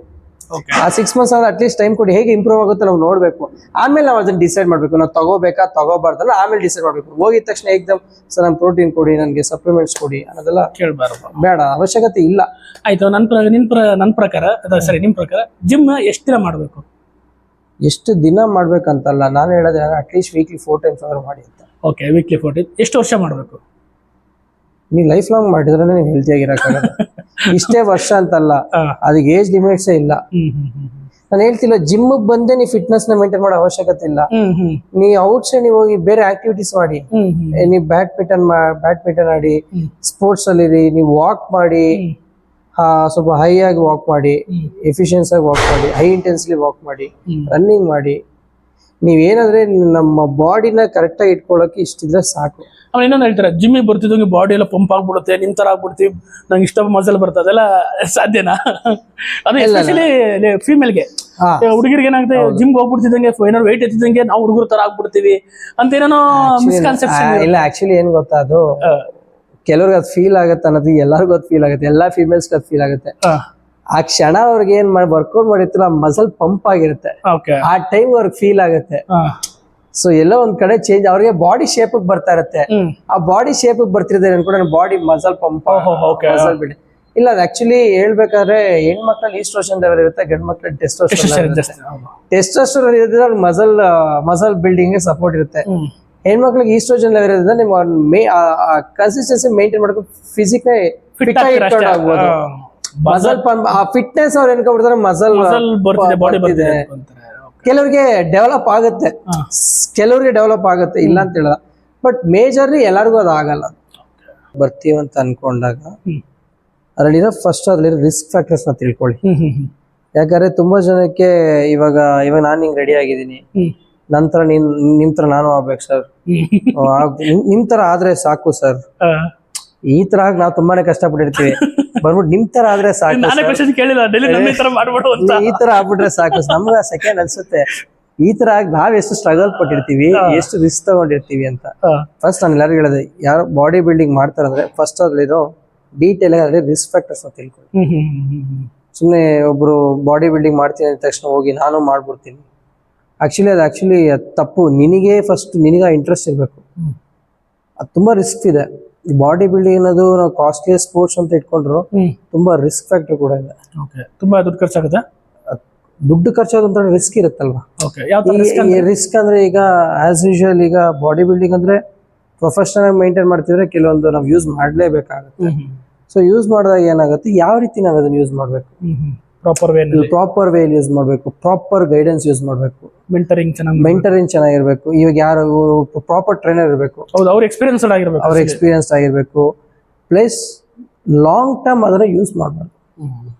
ಆ 6 months ಅಟ್ಲೀಸ್ಟ್ ಟೈಮ್ ಕೊಡಿ, ಹೇಗೆ ಇಂಪ್ರೂವ್ ಆಗುತ್ತೆ ನಾವು ನೋಡ್ಬೇಕು. ಆಮೇಲೆ ನಾವು ಅದನ್ನ ಡಿಸೈಡ್ ಮಾಡ್ಬೇಕು, ನಾವು ತಗೋಬೇಕಾ ತಗೋಬಾರ್ದಲ್ಲ ಆಮೇಲೆ ಡಿಸೈಡ್ ಮಾಡ್ಬೇಕು. ಹೋಗಿದ ತಕ್ಷಣ ಏಕ್ದಮ್ ಸರ್ ನನ್ ಪ್ರೋಟೀನ್ ಕೊಡಿ, ನನಗೆ ಸಪ್ಲಿಮೆಂಟ್ಸ್ ಕೊಡಿ ಅನ್ನೋದೆಲ್ಲ ಕೇಳಬಾರ್ದು, ಬೇಡ, ಅವಶ್ಯಕತೆ ಇಲ್ಲ. ಆಯ್ತು. ನನ್ನ ಪ್ರಕಾರ ಸರಿ, ನಿಮ್ ಪ್ರಕಾರ ಜಿಮ್ ಎಷ್ಟು ದಿನ ಮಾಡ್ಬೇಕು? ಎಷ್ಟು ದಿನ ಮಾಡ್ಬೇಕಂತಲ್ಲ, ನಾನು ಹೇಳೋದು ಅಟ್ಲೀಸ್ಟ್ ವೀಕ್ಲಿ 4 times ಆದ್ರೂ ಮಾಡಿ ಅಂತ. Okay, weekly 4 times. ಎಷ್ಟು ವರ್ಷ ಮಾಡ್ಬೇಕು? ನೀವು ಲೈಫ್ ಲಾಂಗ್ ಮಾಡಿದ್ರೆ ನೀವು ಹೆಲ್ತಿ ಆಗಿರಕ್ಕಾಗಲ್ಲ. ಇಷ್ಟೇ ವರ್ಷ ಅಂತಲ್ಲ, ಅದಕ್ಕೆ ಏಜ್ ಲಿಮಿಟ್ಸೇ ಇಲ್ಲ. ನಾನು ಹೇಳ್ತಿಲ್ಲ ಜಿಮ್ ಬಂದೇ ನೀವು ಫಿಟ್ನೆಸ್ ನ ಮೇಂಟೈನ್ ಮಾಡೋ ಅವಶ್ಯಕತೆ ಇಲ್ಲ. ನೀವು ಔಟ್ ಸೈಡ್ ನೀವು ಹೋಗಿ ಬೇರೆ ಆಕ್ಟಿವಿಟೀಸ್ ಮಾಡಿ, ನೀವು ಬ್ಯಾಡ್ಮಿಂಟನ್ ಆಡಿ, ಸ್ಪೋರ್ಟ್ಸ್ ಅಲ್ಲಿ ನೀವು ವಾಕ್ ಮಾಡಿ, ಸ್ವಲ್ಪ ಹೈ ಆಗಿ ವಾಕ್ ಮಾಡಿ, ಎಫಿಷಿಯನ್ಸ್ ಆಗಿ ವಾಕ್ ಮಾಡಿ, ಹೈ ಇಂಟೆನ್ಸಿಟಿ ವಾಕ್ ಮಾಡಿ, ರನ್ನಿಂಗ್ ಮಾಡಿ. ನೀವೇನಾದ್ರೆ ನಮ್ಮ ಬಾಡಿನ ಕರೆಕ್ಟ್ ಆಗಿ ಇಟ್ಕೊಳ್ಳೋಕೆ ಇಷ್ಟಿದ್ರೆ ಸಾಕು. ಅವ್ನು ಇನ್ನೊಂದು ಹೇಳ್ತಾರೆ, ಜಿಮ್ಮಿಗೆ ಬರ್ತಿದ್ದಂಗೆ ಬಾಡಿ ಎಲ್ಲ ಪಂಪ್ ಆಗ್ಬಿಡುತ್ತೆ, ನಿಮ್ ತರ ಆಗ್ಬಿಡ್ತೀವಿ, ನಂಗೆ ಇಷ್ಟ ಮಸಲ್ ಬರ್ತದೆ, ಅದೆಲ್ಲ ಸಾಧ್ಯನಾ? ಅದು ಎಸ್ಪೆಷಲಿ ಫೀಮೇಲ್ಗೆ. ಹುಡುಗಿರಿಗೆ ಏನಾಗುತ್ತೆ, ಜಿಮ್ಗೆ ಹೋಗ್ಬಿಡ್ತಿದ್ದಂಗೆ ಏನಾದ್ರು ವೆಯ್ಟ್ ಎತ್ತಿದಂಗೆ ನಾವು ಹುಡುಗರ ತರ ಆಗ್ಬಿಡ್ತೀವಿ ಅಂತ ಏನೇನೋ ಮಿಸ್ಕನ್ಸೆಪ್ಷನ್. ಇಲ್ಲ, ಆಕ್ಚುಲಿ ಏನ್ ಗೊತ್ತಾ, ಅದು ಕೆಲವ್ರಿಗೆ ಅದು ಫೀಲ್ ಆಗುತ್ತೆ ಅನ್ನೋದು ಎಲ್ಲರಿಗೂ ಅದು ಫೀಲ್ ಆಗುತ್ತೆ, ಎಲ್ಲಾ ಫೀಮೇಲ್ಸ್ ಅದು ಫೀಲ್ ಆಗುತ್ತೆ. ಆ ಕ್ಷಣ ಅವ್ರಿಗೆ ಏನ್ ಮಾಡಿ ವರ್ಕೌಟ್ ಮಾಡಿರ್ತಾರೋ ಆ ಮಸಲ್ ಪಂಪ್ ಆಗಿರುತ್ತೆ, ಆ ಟೈಮ್ ಅವ್ರಿಗೆ ಫೀಲ್ ಆಗುತ್ತೆ. ಸೊ ಎಲ್ಲೋ ಒಂದ್ ಕಡೆ ಚೇಂಜ್, ಅವ್ರಿಗೆ ಬಾಡಿ ಶೇಪ್ ಬರ್ತಾ ಇರುತ್ತೆ. ಆ ಬಾಡಿ ಶೇಪ್ ಬರ್ತಿರ್ತಾರೆ ಅನ್ಕೊಂಡು ಬಾಡಿ ಮಸಲ್ ಪಂಪ್ ಮಸಲ್ ಬಿಡಿ. ಇಲ್ಲ, ಅದು ಆಕ್ಚುಲಿ ಹೇಳ್ಬೇಕಾದ್ರೆ ಹೆಣ್ಮಕ್ಳಲ್ಲಿ ಈಸ್ಟ್ರೋಜನ್ ಲೆವೆಲ್ ಇರುತ್ತೆ, ಗಂಡ್ ಮಕ್ಳಲ್ಲಿ ಟೆಸ್ಟೋಸ್ಟೆರಾನ್ ಇರೋದ್ರಿಂದ ಮಸಲ್ ಬಿಲ್ಡಿಂಗ್ ಸಪೋರ್ಟ್ ಇರುತ್ತೆ. ಹೆಣ್ಮಕ್ಳಿಗೆ ಈಸ್ಟ್ರೋಜನ್ ಲೆವೆಲ್ ಇರೋದ್ರಿಂದ ನೀವು ಕನ್ಸಿಸ್ಟೆನ್ಸಿ ಮೇಂಟೈನ್ ಮಾಡಬೇಕು, ಫಿಸಿಕ್ ಫಿಟ್ ಆಗಿ ಇಟ್ಕೊಂಡು ಆಗ್ಬೋದು. ಮಸಲ್ ಪಂಪ್ ಆ ಫಿಟ್ನೆಸ್ ಅವ್ರು ಎನ್ಕೊಂಡ್ಬಿಡ್ತಾರೆ, ಮಸಲ್ ಬರ್ತಿದೆ. ಕೆಲವರಿಗೆ ಡೆವಲಪ್ ಆಗುತ್ತೆ, ಇಲ್ಲ ಅಂತ ಹೇಳಲ್ಲ, ಬಟ್ ಮೇಜರ್ಲಿ ಎಲ್ಲರಿಗೂ ಅದು ಆಗಲ್ಲ. ಬರ್ತೀವಂತ ಅನ್ಕೊಂಡಾಗ ಅದ್ರಲ್ಲಿರೋ ರಿಸ್ಕ್ ಫ್ಯಾಕ್ಟರ್ಸ್ ನ ತಿಳ್ಕೊಳ್ಳಿ. ಯಾಕಂದ್ರೆ ತುಂಬಾ ಜನಕ್ಕೆ ಇವಾಗ ನಾನು ಹಿಂಗ್ ರೆಡಿ ಆಗಿದ್ದೀನಿ, ನಂತರ ನಿಮ್ ತರ ನಾನು ಆಗ್ಬೇಕು ಸರ್, ನಿಮ್ ತರ ಆದ್ರೆ ಸಾಕು ಸರ್, ಈ ತರ ನಾವು ತುಂಬಾನೇ ಕಷ್ಟಪಟ್ಟಿರ್ತೀವಿ, ಬರ್ಬಿಟ್ಟು ನಿಮ್ ತರ ಆದ್ರೆ ಸಾಕು, ಈ ತರ ಆಗ್ಬಿಟ್ರೆ ಸಾಕು. ನಮ್ಗ ಸೆಕೆಂಡ್ ಅನ್ಸುತ್ತೆ, ಈ ತರ ನಾವ್ ಎಷ್ಟು ಸ್ಟ್ರಗಲ್ ಪಟ್ಟಿರ್ತೀವಿ, ಎಷ್ಟು ರಿಸ್ಕ್ ತಗೊಂಡಿರ್ತೀವಿ ಅಂತ. ಫಸ್ಟ್ ನಾನು ಎಲ್ಲರಿಗೂ ಹೇಳಿದೆ, ಯಾರು ಬಾಡಿ ಬಿಲ್ಡಿಂಗ್ ಮಾಡ್ತಾರಂದ್ರೆ ಫಸ್ಟ್ ಅದ್ರಲ್ಲಿರೋ ಡೀಟೇಲ್ ಆಗಿ ರಿಸ್ಕ್ ಫ್ಯಾಕ್ಟರ್ಸ್ ನ ತಿಳ್ಕೊಳ್ಳಿ. ಸುಮ್ನೆ ಒಬ್ರು ಬಾಡಿ ಬಿಲ್ಡಿಂಗ್ ಮಾಡ್ತೀನಿ ಅಂದ ತಕ್ಷಣ ಹೋಗಿ ನಾನು ಮಾಡ್ಬಿಡ್ತೀನಿ, ಆಕ್ಚುಲಿ ತಪ್ಪು. ನಿನಗೆ ಫಸ್ಟ್ ನಿನಗ ಇಂಟ್ರೆಸ್ಟ್ ಇರ್ಬೇಕು, ಅದು ತುಂಬಾ ರಿಸ್ಕ್ ಇದೆ. ಬಾಡಿ ಬಿಲ್ಡಿಂಗ್ ಅನ್ನೋದು ನಾವು ಕಾಸ್ಟ್ಲಿಯಸ್ಟ್ ಸ್ಪೋರ್ಟ್ಸ್ ಅಂತ ಇಟ್ಕೊಂಡ್ರು ತುಂಬಾ ರಿಸ್ಕ್ ಫ್ಯಾಕ್ಟರ್ ಕೂಡ ಇದೆ. ಓಕೆ, ತುಂಬಾ ದುಡ್ಡು ಖರ್ಚಾಗುತ್ತೆ. ದುಡ್ಡು ಖರ್ಚಾಗೋದಂತ ರಿಸ್ಕ್ ಇರುತ್ತಲ್ವಾ. ಓಕೆ, ಯಾವ ತರ risk ಅಂದ್ರೆ? ರಿಸ್ಕ್ ಅಂದ್ರೆ ಈಗ ಆಸ್ ಯೂಶುವಲ್ ಈಗ ಬಾಡಿ ಬಿಲ್ಡಿಂಗ್ ಅಂದ್ರೆ ಪ್ರೊಫೆಷನಲ್ ಮೇಂಟೈನ್ ಮಾಡ್ತಿದ್ರೆ ಕೆಲವೊಂದು ನಾವು ಯೂಸ್ ಮಾಡ್ಲೇಬೇಕಾಗುತ್ತೆ. ಸೊ ಯೂಸ್ ಮಾಡಿದಾಗ ಏನಾಗುತ್ತೆ, ಯಾವ ರೀತಿ ನಾವು ಅದನ್ನ ಯೂಸ್ ಮಾಡಬೇಕು, ಪ್ರಾಪರ್ ಪ್ರಾಪರ್ ವೇ ಯೂಸ್ ಮಾಡಬೇಕು, ಪ್ರಾಪರ್ ಗೈಡೆನ್ಸ್ ಯೂಸ್ ಮಾಡಬೇಕು, ಮೆಂಟರಿಂಗ್ ಚೆನ್ನಾಗಿರ್ಬೇಕು. ಇವಾಗ ಯಾರು ಪ್ರಾಪರ್ ಟ್ರೈನರ್ ಇರಬೇಕು, ಹೌದು, ಅವ್ರ ಎಕ್ಸ್ಪೀರಿಯನ್ಸ್ ಆಗಿರ್ಬೇಕು, ಅವ್ರ ಎಕ್ಸ್ಪೀರಿಯನ್ಸ್ ಆಗಿರ್ಬೇಕು. ಪ್ಲಸ್ ಲಾಂಗ್ ಟರ್ಮ್ ಅದನ್ನ ಯೂಸ್ ಮಾಡಬಾರ್ದು.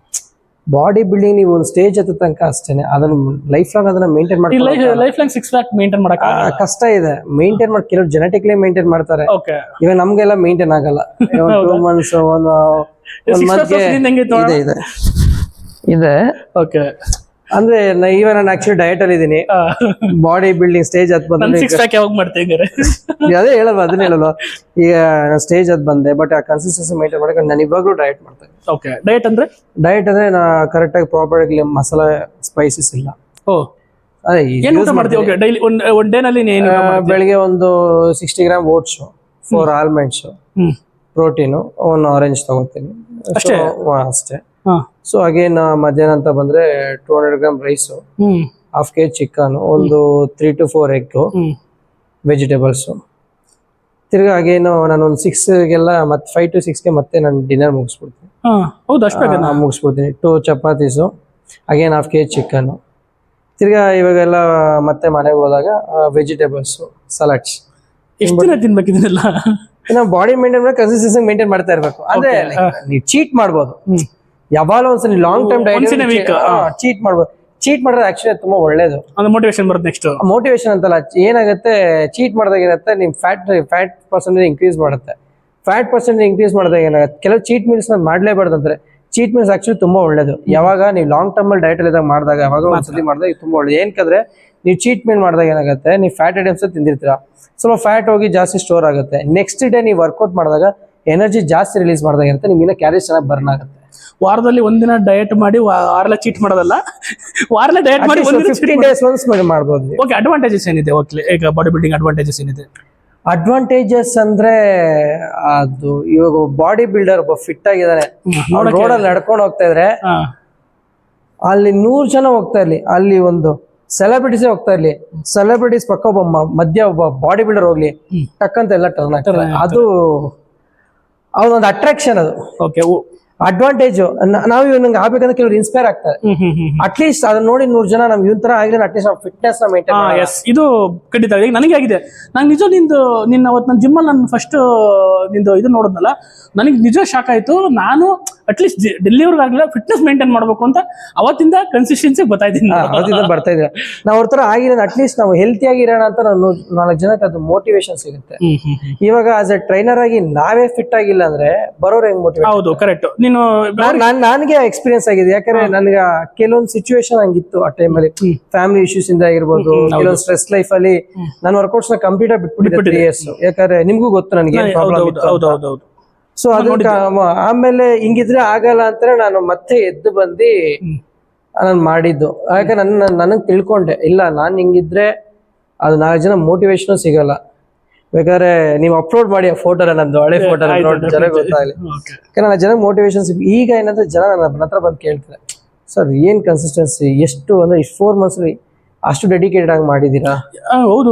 ಬಾಡಿ ಬಿಲ್ಡಿಂಗ್ ನೀವು ಒಂದು ಸ್ಟೇಜ್ ಹತ್ತ ತನಕ ಅಷ್ಟೇನೆ, ಅದನ್ನ ಲೈಫ್ ಲಾಂಗ್ ಅದನ್ನ ಮೇಂಟೈನ್ ಮಾಡಿ ಲೈಫ್ ಲಾಂಗ್ 6 ಪ್ಯಾಕ್ ಮೇಂಟೈನ್ ಮಾಡಕ್ ಕಷ್ಟ ಇದೆ. ಮೇಂಟೈನ್ ಮಾಡಿ ಕೆಲವರು ಜೆನೆಟಿಕ್ಲಿ ಮೇಂಟೈನ್ ಮಾಡ್ತಾರೆ. ಓಕೆ, ಇವಾಗ ನಮ್ಗೆಲ್ಲ ಮೇಂಟೈನ್ ಆಗಲ್ಲ. 2 ಮಂತ್ಸ್ ಇದೆ. ಓಕೆ, ಅಂದ್ರೆ ಇವಾಗ ನಾನು ಆಕ್ಚುಲಿ ಡಯಟ್ ಅಲ್ಲಿ ಇದೀನಿ. ಬಾಡಿ ಬಿಲ್ಡಿಂಗ್ ಸ್ಟೇಜ್ ಹತ್ ಬಂದ್ರೆ 6 ಪ್ಯಾಕ್ ಯಾವಾಗ ಮಾಡ್ತೀವಿ? ಅದೇ ಹೇಳಲ್ವ, ಅದನ್ನ ಹೇಳಲ್ವ. ಈಗ ಸ್ಟೇಜ್ ಹತ್ ಬಂದೆ, ಬಟ್ ಆ ಕನ್ಸಿಸ್ಟೆನ್ಸಿ ಮೇಂಟೈನ್ ಮಾಡಕ್ಕೆ ನಾನು ಇವಾಗ್ಲೂ ಡಯಟ್ ಮಾಡ್ತೇನೆ. ಓಕೆ, ಡಯಟ್ ಅಂದ್ರೆ ನಾ ಕರೆಕ್ಟ್ ಆಗಿ ಪ್ರಾಪರ್ ಆಗಿ ಮಸಾಲಾ ಸ್ಪೈಸಸ್ ಇಲ್ಲ. ಓ, ಅದೇ ಏನು ಊಟ ಮಾಡ್ತೀವಿ? ಓಕೆ, ಡೈಲಿ ಒನ್ ಡೇ ನಲ್ಲಿ ಬೆಳಿಗ್ಗೆ ಒಂದು 60 gram oats, 4 almonds, protein, 1 orange ತಗೋತೀನಿ ಅಷ್ಟೇ. ಸೊ ಅಗೇನ್ ಮಧ್ಯಾಹ್ನ ಅಂತ ಬಂದ್ರೆ 200 gram rice, half KG chicken, ಒಂದು 3 to 4 ಎಗ್, ವೆಜಿಟೇಬಲ್ಸ್. ತಿರ್ಗಾ ಅಗೇನು ನಾನು ಒಂದು 6ಗೆಲ್ಲ ಮತ್ತೆ 5 to 6ಗೆ ಮತ್ತೆ ನಾನು ಡಿನ್ನರ್ ಮುಗಿಸ್ಬಿಡ್ತೀನಿ. ಮುಗಿಸ್ಬಿಡ್ತೀನಿ. 2 chapatis, again half KG chicken. ತಿರ್ಗಾ ಇವಾಗೆಲ್ಲ ಮತ್ತೆ ಮನೆಗೆ ಹೋದಾಗ ವೆಜಿಟೇಬಲ್ಸ್, ಸಲಾಡ್ಸ್. ಎಷ್ಟು ದಿನ ತಿನ್ಬೇಕು ಇದನ್ನೆಲ್ಲ? ನಾವು ಬಾಡಿ ಮೇಂಟೈನ್ ಮಾಡಿ ಕನ್ಸಿಸ್ಟೆನ್ಸಿ ಮೇಂಟೈನ್ ಮಾಡ್ತಾ ಇರ್ಬೇಕು. ಅಂದ್ರೆ ನೀವು ಚೀಟ್ ಮಾಡ್ಬೋದು, ಯಾವಾಗಲೂ ಒಂದ್ಸಲ ಲಾಂಗ್ ಟರ್ಮ್ ಡಯಟ್ ಚೀಟ್ ಮಾಡ್ಬೋದು. ಚೀಟ್ ಮಾಡಿದ್ರೆ ಆಕ್ಚುಲಿ ತುಂಬಾ ಒಳ್ಳೇದು. ಮೋಟಿವೇಶನ್ ಬರುತ್ತೆ. ನೆಕ್ಸ್ಟ್ ಮೋಟಿವೇಶನ್ ಅಂತಲ್ಲ, ಏನಾಗುತ್ತೆ ಚೀಟ್ ಮಾಡಿದಾಗ ಏನಾಗುತ್ತೆ, ನಿಮ್ ಫ್ಯಾಟ್ ಪರ್ಸೆಂಟೇಜ್ ಇನ್ಕ್ರೀಸ್ ಮಾಡುತ್ತೆ. ಫ್ಯಾಟ್ ಪರ್ಸೆಂಟೇಜ್ ಇನ್ಕ್ರೀಸ್ ಮಾಡಿದಾಗ ಏನಾಗುತ್ತೆ, ಕೆಲವು ಚೀಟ್ ಮೀಲ್ಸ್ ಮಾಡ್ಲೇಬಾರ್ದು ಅಂತಾರೆ. ಚೀಟ್ ಮೀಲ್ಸ್ ಆಕ್ಚುಲಿ ತುಂಬಾ ಒಳ್ಳೇದು. ಯಾವಾಗ ನೀವು ಲಾಂಗ್ ಟರ್ಮ್ ಅಲ್ಲಿ ಡಯಟ್ ಅಲ್ಲಿ ಮಾಡಿದಾಗ, ಯಾವಾಗ ಒಂದ್ಸಲಿ ಮಾಡಿದಾಗ ಇದು ತುಂಬಾ ಒಳ್ಳೇದು. ಏನಕ್ಕಂದ್ರೆ ನೀವು ಚೀಟ್ ಮೀಲ್ ಮಾಡಿದಾಗ ಏನಾಗುತ್ತೆ, ನೀವು ಫ್ಯಾಟ್ ಐಟಮ್ಸ್ ತಿಂದಿರ್ತೀರಾ, ಸ್ವಲ್ಪ ಫ್ಯಾಟ್ ಹೋಗಿ ಜಾಸ್ತಿ ಸ್ಟೋರ್ ಆಗುತ್ತೆ. ನೆಕ್ಸ್ಟ್ ಡೇ ನೀವು ವರ್ಕೌಟ್ ಮಾಡಿದಾಗ ಎನರ್ಜಿ ಜಾಸ್ತಿ ರಿಲೀಸ್ ಮಾಡಿದಾಗ ಅಂತ ನಿಮ್ಗೆ ಕ್ಯಾಲರೀಸ್ ಚೆನ್ನಾಗಿ ಬರ್ನ್ ಆಗುತ್ತೆ. ವಾರದಲ್ಲಿ ಒಂದಿನ ಡಯಟ್ ಮಾಡಿ ವಾರಲ್ಲ ಚೀಟ್ ಮಾಡೋದಲ್ಲ, ವಾರಲ್ಲ ಡಯಟ್ ಮಾಡಿ 15 days ಒನ್ಸ್ ಮಾಡ್ಬೋದು. ಓಕೆ, ಅಡ್ವಾಂಟೇಜಸ್ ಏನಿದೆ? ಓಕೆ, ಈಗ ಬಾಡಿ ಬಿಲ್ಡಿಂಗ್ ಅಡ್ವಾಂಟೇಜಸ್ ಏನಿದೆ? ಅಡ್ವಾಂಟೇಜಸ್ ಅಂದ್ರೆ ಅದು ಇವಾಗ ಬಾಡಿ ಬಿಲ್ಡರ್ ಒಬ್ಬ ಫಿಟ್ ಆಗಿದ್ದಾನೆ, ರೋಡಲ್ಲಿ ನಡ್ಕೊಂಡು ಹೋಗ್ತಾ ಇದ್ರೆ ಅಲ್ಲಿ 100 ಜನ ಹೋಗ್ತಾ ಇರ್ಲಿ, ಅಲ್ಲಿ ಒಂದು ಸೆಲೆಬ್ರಿಟೀಸ್ ಹೋಗ್ತಾ ಇರ್ಲಿ, ಸೆಲೆಬ್ರಿಟೀಸ್ ಪಕ್ಕ ಒಬ್ಬ ಬಾಡಿ ಬಿಲ್ಡರ್ ಹೋಗ್ಲಿ, ಟಕ್ಕಂತ ಎಲ್ಲ ಟರ್ನ್ ಆಗ್ತಾರೆ. ಅದು ಅವನೊಂದು ಅಟ್ರಾಕ್ಷನ್. ಅದು ಓಕೆ, ಅಡ್ವಾಂಟೇಜ್. ನಾವು ಇವ್ನಿಗೆ ಆಗ್ಬೇಕಂದ್ರೆ ಕೆಲವರು ಇನ್ಸ್ಪೈರ್ ಆಗ್ತಾರೆ. ಅಟ್ಲೀಸ್ಟ್ ಅದನ್ನ ನೋಡಿ 100 ಜನ ನಮ್ ಇವನ್ ತರ ಆಗಿದ್ರೆ ಅಟ್ಲೀಸ್ಟ್ ನಾವು ಫಿಟ್ನೆಸ್ ನ ಮೇಂಟೈನ್. ಇದು ಖಂಡಿತ. ಈಗ ನನಗೆ ಆಗಿದೆ. ನಂಗೆ ನಿಜ ನಿನ್ನ ಅವತ್ತು ನನ್ನ ಜಿಮ್ಮಲ್ಲಿ ನಾನು ಫಸ್ಟ್ ನಿಂದು ಇದು ನೋಡಿದ್ನಲ್ಲ, ನನಗೆ ನಿಜ ಶಾಕ್ ಆಯ್ತು. ನಾನು ಅಟ್ಲೀಸ್ಟ್ ಡೆಲ್ಲಿವರೆಗಾಗ್ಲಿಲ್ಲ ಫಿಟ್ನೆಸ್ ಮೇಂಟೈನ್ ಮಾಡ್ಬೇಕು ಅಂತ ಅವತ್ತಿಂದ ಕನ್ಸಿಸ್ಟೆನ್ಸಿ ಬರ್ತಾ ಇದ್ದೀನಿ. ಬರ್ತಾ ಇದ್ರೆ ನಾವು ಅವ್ರ ತರ ಆಗಿರೋದು ಅಟ್ಲೀಸ್ಟ್ ನಾವು ಹೆಲ್ತಿ ಆಗಿರೋಣ ಅಂತ ನಾವು 4 ಜನಕ್ಕೆ ಅದು ಮೋಟಿವೇಶನ್ ಸಿಗುತ್ತೆ. ಇವಾಗ ಆಸ್ ಎ ಟ್ರೈನರ್ ಆಗಿ ನಾವೇ ಫಿಟ್ ಆಗಿಲ್ಲ ಅಂದ್ರೆ ಬರೋರು ಹೆಂಗ್ ಮೋಟಿವೇಟ್? ಹೌದು, ಕರೆಕ್ಟ್. ನೀನು ನನಗೆ ಎಕ್ಸ್ಪೀರಿಯನ್ಸ್ ಆಗಿದೆ. ಯಾಕಂದ್ರೆ ನನಗೆ ಕೆಲವೊಂದು ಸಿಚುವೇಶನ್ ಹಂಗಿತ್ತು ಆ ಟೈಮಲ್ಲಿ, ಫ್ಯಾಮಿಲಿ ಇಶ್ಯೂಸ್ ಇಂದ ಆಗಿರ್ಬೋದು, ಕೆಲವೊಂದು ಸ್ಟ್ರೆಸ್ ಲೈಫ್ ಅಲ್ಲಿ ನಾನು ವರ್ಕೌಟ್ಸ್ ನ ಕಂಪ್ಲೀಟ್ ಆಗಿ ಬಿಟ್ಬಿಟ್ಟಿದ್ದೆ 3 years. ಯಾಕಂದ್ರೆ ನಿಮ್ಗೂ ಗೊತ್ತು ನನಗೆ ಸೊ ಅದಕ್ಕೆ ಆಮೇಲೆ ಹಿಂಗಿದ್ರೆ ಆಗಲ್ಲ ಅಂತ ನಾನು ಮತ್ತೆ ಎದ್ದು ಬಂದು ನಾನು ಮಾಡಿದ್ದು. ಯಾಕಂದ್ರೆ ನನಗೆ ತಿಳ್ಕೊಂಡೆ, ಇಲ್ಲ ನಾನು ಹಿಂಗಿದ್ರೆ ಅದು 4 ಜನ ಮೋಟಿವೇಶನ್ ಸಿಗಲ್ಲ. ಬೇಕಾದ್ರೆ ನೀವು ಅಪ್ಲೋಡ್ ಮಾಡಿ ಆ ಫೋಟೋನ, ನಂದು ಹಳೆ ಫೋಟೋ ಜನ ಗೊತ್ತಾಗಲಿ. ಯಾಕಂದ್ರೆ ಜನ ಮೋಟಿವೇಶನ್ ಈಗ ಏನಂದ್ರೆ ಜನ ನನ್ನ ಹತ್ರ ಬಂದು ಕೇಳ್ತಾರೆ, ಸರ್ ಏನ್ ಕನ್ಸಿಸ್ಟೆನ್ಸಿ, ಎಷ್ಟು ಅಂದ್ರೆ 4 months ಅಷ್ಟು ಡೆಡಿಕೇಟೆಡ್ ಆಗಿ ಮಾಡಿದೀರಾ? ಹೌದು,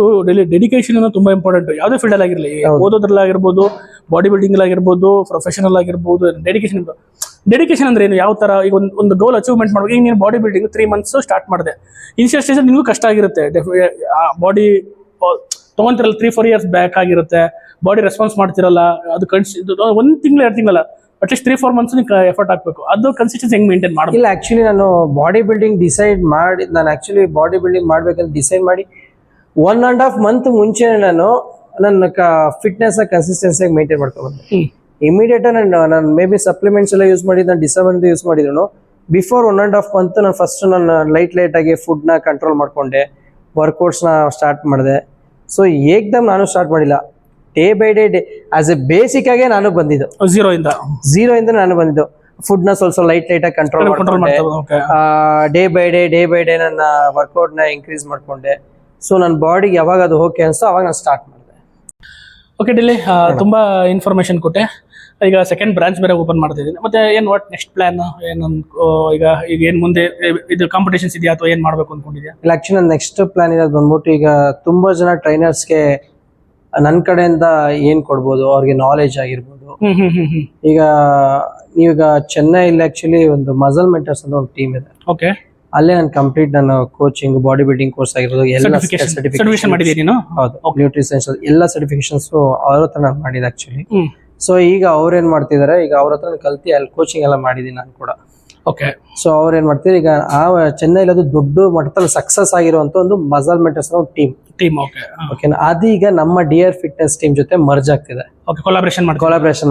ಡೆಡಿಕೇಶನ್ ತುಂಬಾ ಇಂಪಾರ್ಟೆಂಟ್. ಯಾವುದೇ ಫೀಲ್ಡ್ ಆಗಿರ್ಲಿ, ಓದೋದ್ರಲ್ಲಾಗಿರ್ಬೋದು, ಬಾಡಿ ಬಿಲ್ಡಿಂಗ್ ಆಗಿರ್ಬೋದು, ಪ್ರೊಫೆಷನಲ್ ಆಗಿರ್ಬೋದು, ಡೆಡಿಕೇಶನ್ ಅಂದ್ರೆ ಏನು? ಯಾವ ತರ ಈಗ ಒಂದು ಗೋಲ್ ಅಚೀವ್ಮೆಂಟ್ ಮಾಡ್ಬೇಕು. ಈಗ ನೀನು ಬಾಡಿ ಬಿಲ್ಡಿಂಗ್ 3 months ಸ್ಟಾರ್ಟ್ ಮಾಡಿದೆ, ಇನಿಷಿಯಲ್ ಸ್ಟೇಜ್ ನಿಮಗೂ ಕಷ್ಟ ಆಗಿರುತ್ತೆ. ಬಾಡಿ ತಗೊಂತಿರಲ್ಲ, 3-4 years ಬ್ಯಾಕ್ ಆಗಿರುತ್ತೆ. ಬಾಡಿ ರೆಸ್ಪಾನ್ಸ್ ಮಾಡ್ತಿರಲ್ಲ. ಅದು 1 ತಿಂಗಳು 2 ತಿಂಗಳಲ್ಲ, ಅಟ್ಲೀಸ್ಟ್ 3-4 months ಎಫರ್ಟ್ ಹಾಕ್ಬೇಕು. ಅದು ಕನ್ಸಿಸ್ಟೆನ್ಸಿ ಹೆಂಗ್ ಮೇಂಟೈನ್ ಮಾಡಬೇಕು? ಇಲ್ಲ, ಆಕ್ಚುಲಿ ನಾನು ಬಾಡಿ ಬಿಲ್ಡಿಂಗ್ ಡಿಸೈಡ್ ಮಾಡಿ, ನಾನು ಆಕ್ಚುಲಿ ಬಾಡಿ ಬಿಲ್ಡಿಂಗ್ ಮಾಡ್ಬೇಕಂತ ಡಿಸೈಡ್ ಮಾಡಿ 1.5 month ಮುಂಚೆ ನಾನು ನನ್ನ ಫಿಟ್ನೆಸ್ ಕನ್ಸಿಸ್ಟೆನ್ಸಿ ಮೇಂಟೈನ್ ಮಾಡ್ಕೊಂಡ್ಬಂದೆ. ಇಮಿಡಿಯೇಟ್ ನಾನು ಮೇ ಬಿ ಸಪ್ಲಿಮೆಂಟ್ಸ್ ಎಲ್ಲ ಯೂಸ್ ಮಾಡಿದ್ದು, ನಾನು ಡಿಸೈಡ್ ಯೂಸ್ ಮಾಡಿದ್ರು. ಬಿಫೋರ್ 1.5 month ನಾನು ಫಸ್ಟ್ ನಾನು ಲೈಟ್ ಆಗಿ ಫುಡ್ ನ ಕಂಟ್ರೋಲ್ ಮಾಡ್ಕೊಂಡೆ, ವರ್ಕೌಟ್ಸ್ ನ ಸ್ಟಾರ್ಟ್ ಮಾಡಿದೆ. ಸೊ ಏಕ್ದಮ್ ನಾನು ಸ್ಟಾರ್ಟ್ ಮಾಡಿಲ್ಲ, day by day as A basic ಆಗಿ ನಾನು ಬಂದಿದ್ದು. ಝೀರೋ ಇಂದ ನಾನು ಬಂದಿದ್ದು. ಫುಡ್ ನ ಸ್ವಲ್ಪ ಲೈಟ್ ಆಗಿ ಕಂಟ್ರೋಲ್ ಮಾಡ್ಕೊಂಡೆ. ಡೇ ಬೈ ಡೇ ನನ್ನ ವರ್ಕೌಟ್ ನ ಇನ್ಕ್ರೀಸ್ ಮಾಡ್ಕೊಂಡೆ. ಸೊ ನನ್ನ ಬಾಡಿಗೆ ಯಾವಾಗ ಅದು ಓಕೆ ಅನ್ಸೋ ಅವಾಗ ನಾನು ಸ್ಟಾರ್ಟ್ ಮಾಡಿದೆ. ಓಕೆ ಡೆಲ್ಲಿ, ತುಂಬಾ ಇನ್ಫಾರ್ಮೇಶನ್ ಕೊಟ್ಟೆ. ಈಗ ಸೆಕೆಂಡ್ ಬ್ರಾಂಚ್ ಬೇರೆ ಓಪನ್ ಮಾಡ್ತಿದ್ದೀನಿ. ಮತ್ತೆ ಏನು ವಾಟ್ ನೆಕ್ಸ್ಟ್ ಪ್ಲಾನ್ ಏನು? ಈಗ ಈಗ ಏನು ಮುಂದೆ ಇದು ಕಾಂಪಿಟೇಷನ್ಸ್ ಇದೆಯಾ ಅಥವಾ ಏನು ಮಾಡಬೇಕು ಅನ್ಕೊಂಡಿದ್ಯಾ? ಇಲ್ಲ, ಆಕ್ಚುಲಿ ನನ್ನ ನೆಕ್ಸ್ಟ್ ಪ್ಲಾನ್ ಇರೋದು ಬಂದ್ಬಿಟ್ಟು, ಈಗ ತುಂಬಾ ಜನ ಟ್ರೈನರ್ಸ್ಗೆ ನನ್ನ ಕಡೆಯಿಂದ ಏನ್ ಕೊಡ್ಬೋದು, ಅವ್ರಿಗೆ ನಾಲೆಜ್ ಆಗಿರ್ಬೋದು. ಈಗ ನೀವೀಗ ಚೆನ್ನೈಲಿ ಆಕ್ಚುಲಿ ಒಂದು ಮಸಲ್ ಮೆಂಟರ್ಸ್ ಅಂತ ಒಂದು ಟೀಮ್ ಇದೆ. ಓಕೆ, ಅಲ್ಲೇ ನಾನು ಕಂಪ್ಲೀಟ್ ನಾನು ಕೋಚಿಂಗ್, ಬಾಡಿ ಬಿಲ್ಡಿಂಗ್ ಕೋರ್ಸ್ ಆಗಿರೋದು ಎಲ್ಲ ಸರ್ಟಿಫಿಕೇಶನ್ ಮಾಡಿದ್ದೀನಿ ನೀನು? ಹೌದು, ನ್ಯೂಟ್ರಿಷನ್ಸ್ ಎಲ್ಲ ಸರ್ಟಿಫಿಕೇಶನ್ಸ್ ಅವ್ರ ಹತ್ರ ನಾನು ಮಾಡಿದೆ ಆಕ್ಚುಲಿ. ಸೊ ಈಗ ಅವ್ರೇನ್ ಮಾಡ್ತಿದ್ದಾರೆ, ಈಗ ಅವ್ರ ಹತ್ರ ಕಲ್ತಿ ಅಲ್ಲಿ ಕೋಚಿಂಗ್ ಎಲ್ಲ ಮಾಡಿದೀನಿ ನಾನು ಕೂಡ. ಓಕೆ, ಸೊ ಅವ್ರೇನ್ ಮಾಡ್ತಿದ್ರು, ಈಗ ಆ ಚೆನ್ನೈಲಿ ಅದು ದೊಡ್ಡ ಮಟ್ಟದಲ್ಲಿ ಸಕ್ಸಸ್ ಆಗಿರುವಂತ ಒಂದು ಮಸಲ್ ಮೆಂಟರ್ಸ್ ಟೀಮ್. ಓಕೆನಾ, ಅದೀಗ ನಮ್ಮ ಡಿಯರ್ ಫಿಟ್ನೆಸ್ ಟೀಮ್ ಜೊತೆ ಮರ್ಜ್ ಆಗ್ತಿದೆ. ಕೊಲಾಬ್ರೇಷನ್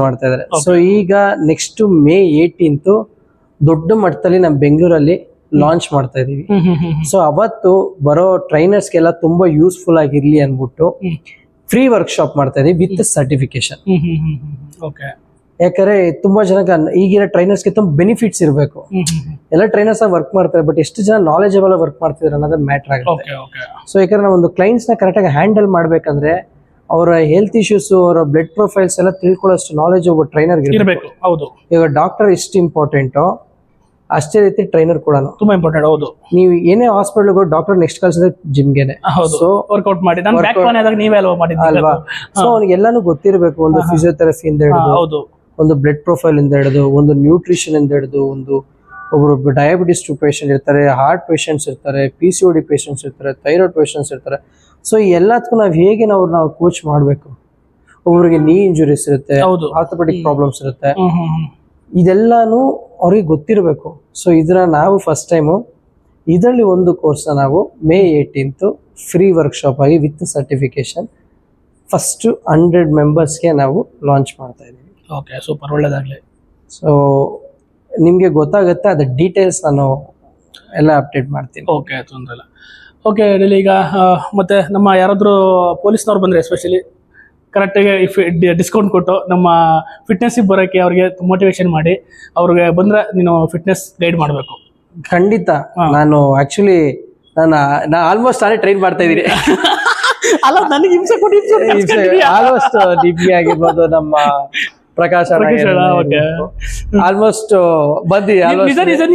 ಮಾಡ್ತಾ ಇದಾರೆ. ಸೊ ಈಗ ನೆಕ್ಸ್ಟ್ May 18th ದೊಡ್ಡ ಮಟ್ಟದಲ್ಲಿ ನಮ್ಮ ಬೆಂಗಳೂರಲ್ಲಿ ಲಾಂಚ್ ಮಾಡ್ತಾ ಇದೀವಿ. ಸೊ ಅವತ್ತು ಬರೋ ಟ್ರೈನರ್ಸ್ಗೆಲ್ಲ ತುಂಬಾ ಯೂಸ್ಫುಲ್ ಆಗಿರ್ಲಿ ಅನ್ಬಿಟ್ಟು ಫ್ರೀ ವರ್ಕ್ಶಾಪ್ ಮಾಡ್ತಾ ಇದೀವಿ ವಿತ್ ಸರ್ಟಿಫಿಕೇಶನ್. ಯಾಕಂದ್ರೆ ತುಂಬಾ ಜನಕ್ಕೆ ಈಗಿನ ಟ್ರೈನರ್ಸ್ಗೆ ತುಂಬ ಬೆನಿಫಿಟ್ಸ್ ಇರಬೇಕು. ಎಲ್ಲ ಟ್ರೈನರ್ಸ್ ವರ್ಕ್ ಮಾಡ್ತಾರೆ, ಬಟ್ ಎಷ್ಟು ಜನ ನಾಲೆಜಬಲ್ ವರ್ಕ್ ಮಾಡ್ತಿದ್ದಾರೆ ಅನ್ನೋದು ಮ್ಯಾಟರ್ ಆಗುತ್ತೆ. ಸೊ ಯಾಕಂದ್ರೆ ನಾವು ಒಂದು ಕ್ಲೈಂಟ್ಸ್ ನ ಕರೆಕ್ಟ್ ಆಗಿ ಹ್ಯಾಂಡಲ್ ಮಾಡ್ಬೇಕಂದ್ರೆ ಅವರ ಹೆಲ್ತ್ ಇಶ್ಯೂಸ್, ಅವರ ಬ್ಲಡ್ ಪ್ರೊಫೈಲ್ಸ್ ಎಲ್ಲ ತಿಳ್ಕೊಳ್ಳೋಷ್ಟು ನಾಲೆಜ್ ಒಬ್ಬ ಟ್ರೈನರ್ ಇರಬೇಕು. ಹೌದು, ಈಗ ಡಾಕ್ಟರ್ ಎಷ್ಟು ಇಂಪಾರ್ಟೆಂಟೋ ಅಷ್ಟೇ ರೀತಿ ಟ್ರೈನರ್ ಕೂಡ ತುಂಬಾ ಇಂಪಾರ್ಟೆಂಟ್. ಹೌದು, ನೀವು ಏನೇ ಹಾಸ್ಪಿಟಲ್ ಡಾಕ್ಟರ್ ನೆಕ್ಸ್ಟ್ ಕಳ್ಸಿದ್ರೆ ಜಿಮ್ಗೆನೆ. ಸೊ ವರ್ಕೌಟ್ ಮಾಡಿ ಅಲ್ವಾ? ಸೊ ಅವ್ನಿಗೆ ಎಲ್ಲಾನು ಗೊತ್ತಿರಬೇಕು. ಒಂದು ಫಿಸಿಯೋಥೆರಪಿ ಇಂದ ಹಿಡಿದು, ಒಂದು ಬ್ಲಡ್ ಪ್ರೊಫೈಲ್ ಇಂದ ಹಿಡಿದು, ಒಂದು ನ್ಯೂಟ್ರಿಷನ್ ಇಂದ ಹಿಡಿದು, ಒಬ್ರು ಡಯಾಬಿಟಿಸ್ ಪೇಷಂಟ್ ಇರ್ತಾರೆ, ಹಾರ್ಟ್ ಪೇಷಂಟ್ಸ್ ಇರ್ತಾರೆ, PCOD ಪೇಷಂಟ್ಸ್ ಇರ್ತಾರೆ, ಥೈರಾಯ್ಡ್ ಪೇಷಂಟ್ಸ್ ಇರ್ತಾರೆ. ಸೊ ಈ ಎಲ್ಲದಕ್ಕೂ ನಾವು ಹೇಗೆ ನಾವು ಕೋಚ್ ಮಾಡಬೇಕು. ಒಬ್ಬರಿಗೆ ನೀ ಇಂಜುರೀಸ್ ಇರುತ್ತೆ, ಆರ್ಥೋಪೆಡಿಕ್ ಪ್ರಾಬ್ಲಮ್ಸ್ ಇರುತ್ತೆ, ಇದೆಲ್ಲಾನು ಅವ್ರಿಗೆ ಗೊತ್ತಿರಬೇಕು. ಸೊ ನಾವು ಫಸ್ಟ್ ಟೈಮು ಇದರಲ್ಲಿ ಒಂದು ಕೋರ್ಸ್ನ ನಾವು May 18th ಫ್ರೀ ವರ್ಕ್ಶಾಪ್ ಆಗಿ ವಿತ್ ಸರ್ಟಿಫಿಕೇಶನ್ ಫಸ್ಟ್ 100 ಮೆಂಬರ್ಸ್ಗೆ ನಾವು ಲಾಂಚ್ ಮಾಡ್ತಾ ಇದ್ದೀವಿ. ಓಕೆ, ಸೂಪರ್, ಒಳ್ಳೇದಾಗಲಿ. ಸೊ ನಿಮಗೆ ಗೊತ್ತಾಗುತ್ತೆ, ಅದ್ರ ಡೀಟೇಲ್ಸ್ ನಾನು ಎಲ್ಲ ಅಪ್ಡೇಟ್ ಮಾಡ್ತೀನಿ. ಓಕೆ, ತೊಂದರೆ ಇಲ್ಲ. ಓಕೆ ಡೆಲ್ಲಿ, ಈಗ ಮತ್ತೆ ನಮ್ಮ ಯಾರಾದರೂ ಪೊಲೀಸ್ನವ್ರು ಬಂದರೆ ಎಸ್ಪೆಷಲಿ ಕರೆಕ್ಟಾಗಿ ಡಿಸ್ಕೌಂಟ್ ಕೊಟ್ಟು ನಮ್ಮ ಫಿಟ್ನೆಸ್ಸಿಗೆ ಬರೋಕ್ಕೆ ಅವ್ರಿಗೆ ಮೋಟಿವೇಶನ್ ಮಾಡಿ ಅವ್ರಿಗೆ ಬಂದರೆ ನೀನು ಫಿಟ್ನೆಸ್ ಗೈಡ್ ಮಾಡಬೇಕು. ಖಂಡಿತ. ನಾನು ಆಕ್ಚುಲಿ ನಾನು ಆಲ್ಮೋಸ್ಟ್ ನಾನೇ ಟ್ರೈನ್ ಮಾಡ್ತಾ ಇದ್ದೀನಿ. ಅಲ್ಲ, ನನಗೆ ಹಿಂಸೆ ಆಲ್ಮೋಸ್ಟ್ ಡಿಪಿ ಆಗಿರ್ಬೋದು, ನಮ್ಮ ಪ್ರಕಾಶ್ ಆಲ್ಮೋಸ್ಟ್ ಬಂದಿ.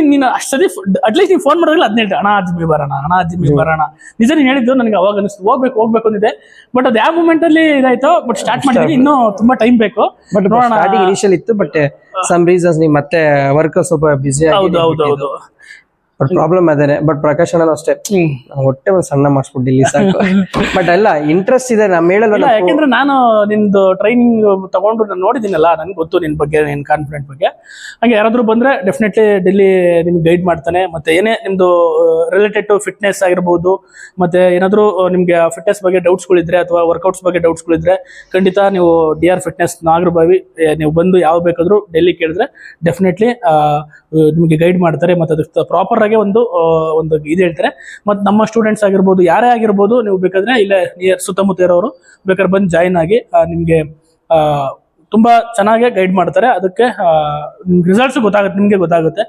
ನೀನು ಅಷ್ಟೇ ಅಟ್ಲೀಸ್ಟ್ ನೀವು ಫೋನ್ ಮಾಡಿದ್ರೆ 17 ಅಣ್ಣ ಜಿಮ್ಮಿಗೆ ಬರೋಣ. ನಿಜ ನೀನು ಹೇಳಿದ್ದು ನನಗೆ ಅವಾಗ ಅನಿಸ್ತು, ಹೋಗ್ಬೇಕು ಅಂದಿದೆ. ಬಟ್ ಅದು ಯಾವ ಮೂಮೆಂಟ್ ಅಲ್ಲಿ ಇದಾಯ್ತು. ಬಟ್ ಸ್ಟಾರ್ಟ್ ಮಾಡಿದ್ದೀನಿ, ಇನ್ನೂ ತುಂಬಾ ಟೈಮ್ ಬೇಕು. ಬಟ್ ಸ್ಟಾರ್ಟಿಂಗ್ ಇನಿಷಿಯಲ್ ಇತ್ತು, ಬಟ್ ಸಮ್ ರೀಸನ್ಸ್ ನೀವು ಮತ್ತೆ ವರ್ಕ್ ಸ್ವಲ್ಪ ಬಿಸಿ ಆಗಿ. ಹೌದು, ಬಟ್ ಪ್ರಾಬ್ಲಮ್ ಅದೇನೆ. ಬಟ್ ಪ್ರಕಾಶ್ ಅಣ್ಣ ಅಷ್ಟೇ, ಹೊಟ್ಟೆ ಒಂದು ಸಣ್ಣ ಮಾಡಿಸ್ಬಿಟ್ಟು ಇಲ್ಲಿ ಸಾಕು. ಬಟ್ ಎಲ್ಲ ಇಂಟ್ರೆಸ್ಟ್ ಇದೆ ನಮ್ಮ ಹೇಳಲ್ಲ. ಯಾಕೆಂದ್ರೆ ನಾನು ನಿಂದು ಟ್ರೈನಿಂಗ್ ತಗೊಂಡು ನಾನು ನೋಡಿದ್ದೀನಲ್ಲ, ನನ್ಗೆ ಗೊತ್ತು ನಿನ್ ಬಗ್ಗೆ, ನಿನ್ ಕಾನ್ಫಿಡೆಂಟ್ ಬಗ್ಗೆ. ಹಾಗೆ ಯಾರಾದ್ರೂ ಬಂದ್ರೆ ಡೆಫಿನೆಟ್ಲಿ ಡೆಲ್ಲಿ ನಿಮ್ಗೆ ಗೈಡ್ ಮಾಡ್ತಾನೆ. ಮತ್ತೆ ಏನೇ ನಿಮ್ದು ರಿಲೇಟೆಡ್ ಟು ಫಿಟ್ನೆಸ್ ಆಗಿರ್ಬೋದು, ಮತ್ತೆ ಏನಾದ್ರು ನಿಮ್ಗೆ ಫಿಟ್ನೆಸ್ ಬಗ್ಗೆ ಡೌಟ್ಸ್ಗಳಿದ್ರೆ ಅಥವಾ ವರ್ಕೌಟ್ಸ್ ಬಗ್ಗೆ ಡೌಟ್ಸ್ಗಳಿದ್ರೆ ಖಂಡಿತ ನೀವು DR ಫಿಟ್ನೆಸ್ ನಾಗರಬಾವಿ ನೀವು ಬಂದು ಯಾವ ಬೇಕಾದ್ರೂ ಡೆಲ್ಲಿ ಕೇಳಿದ್ರೆ ಡೆಫಿನೆಟ್ಲಿ ನಿಮಗೆ ಗೈಡ್ ಮಾಡ್ತಾರೆ. ಮತ್ತೆ ಅದಕ್ಕೆ ಪ್ರಾಪರ್ ಆಗಿ ಒಂದು ಇದು ಹೇಳ್ತಾರೆ. ಮತ್ತೆ ನಮ್ಮ ಸ್ಟೂಡೆಂಟ್ಸ್ ಆಗಿರ್ಬೋದು, ಯಾರೇ ಆಗಿರ್ಬೋದು, ನೀವು ಬೇಕಾದ್ರೆ ಇಲ್ಲೇ ನಿಯರ್ ಸುತ್ತಮುತ್ತ ಇರೋರು ಬೇಕಾದ್ರೆ ಬಂದು ಜಾಯಿನ್ ಆಗಿ ನಿಮ್ಗೆ ತುಂಬಾ ಚೆನ್ನಾಗಿ ಗೈಡ್ ಮಾಡ್ತಾರೆ. ಅದಕ್ಕೆ ರಿಸಲ್ಟ್ಸ್ ನಿಮ್ಗೆ ಗೊತ್ತಾಗುತ್ತೆ.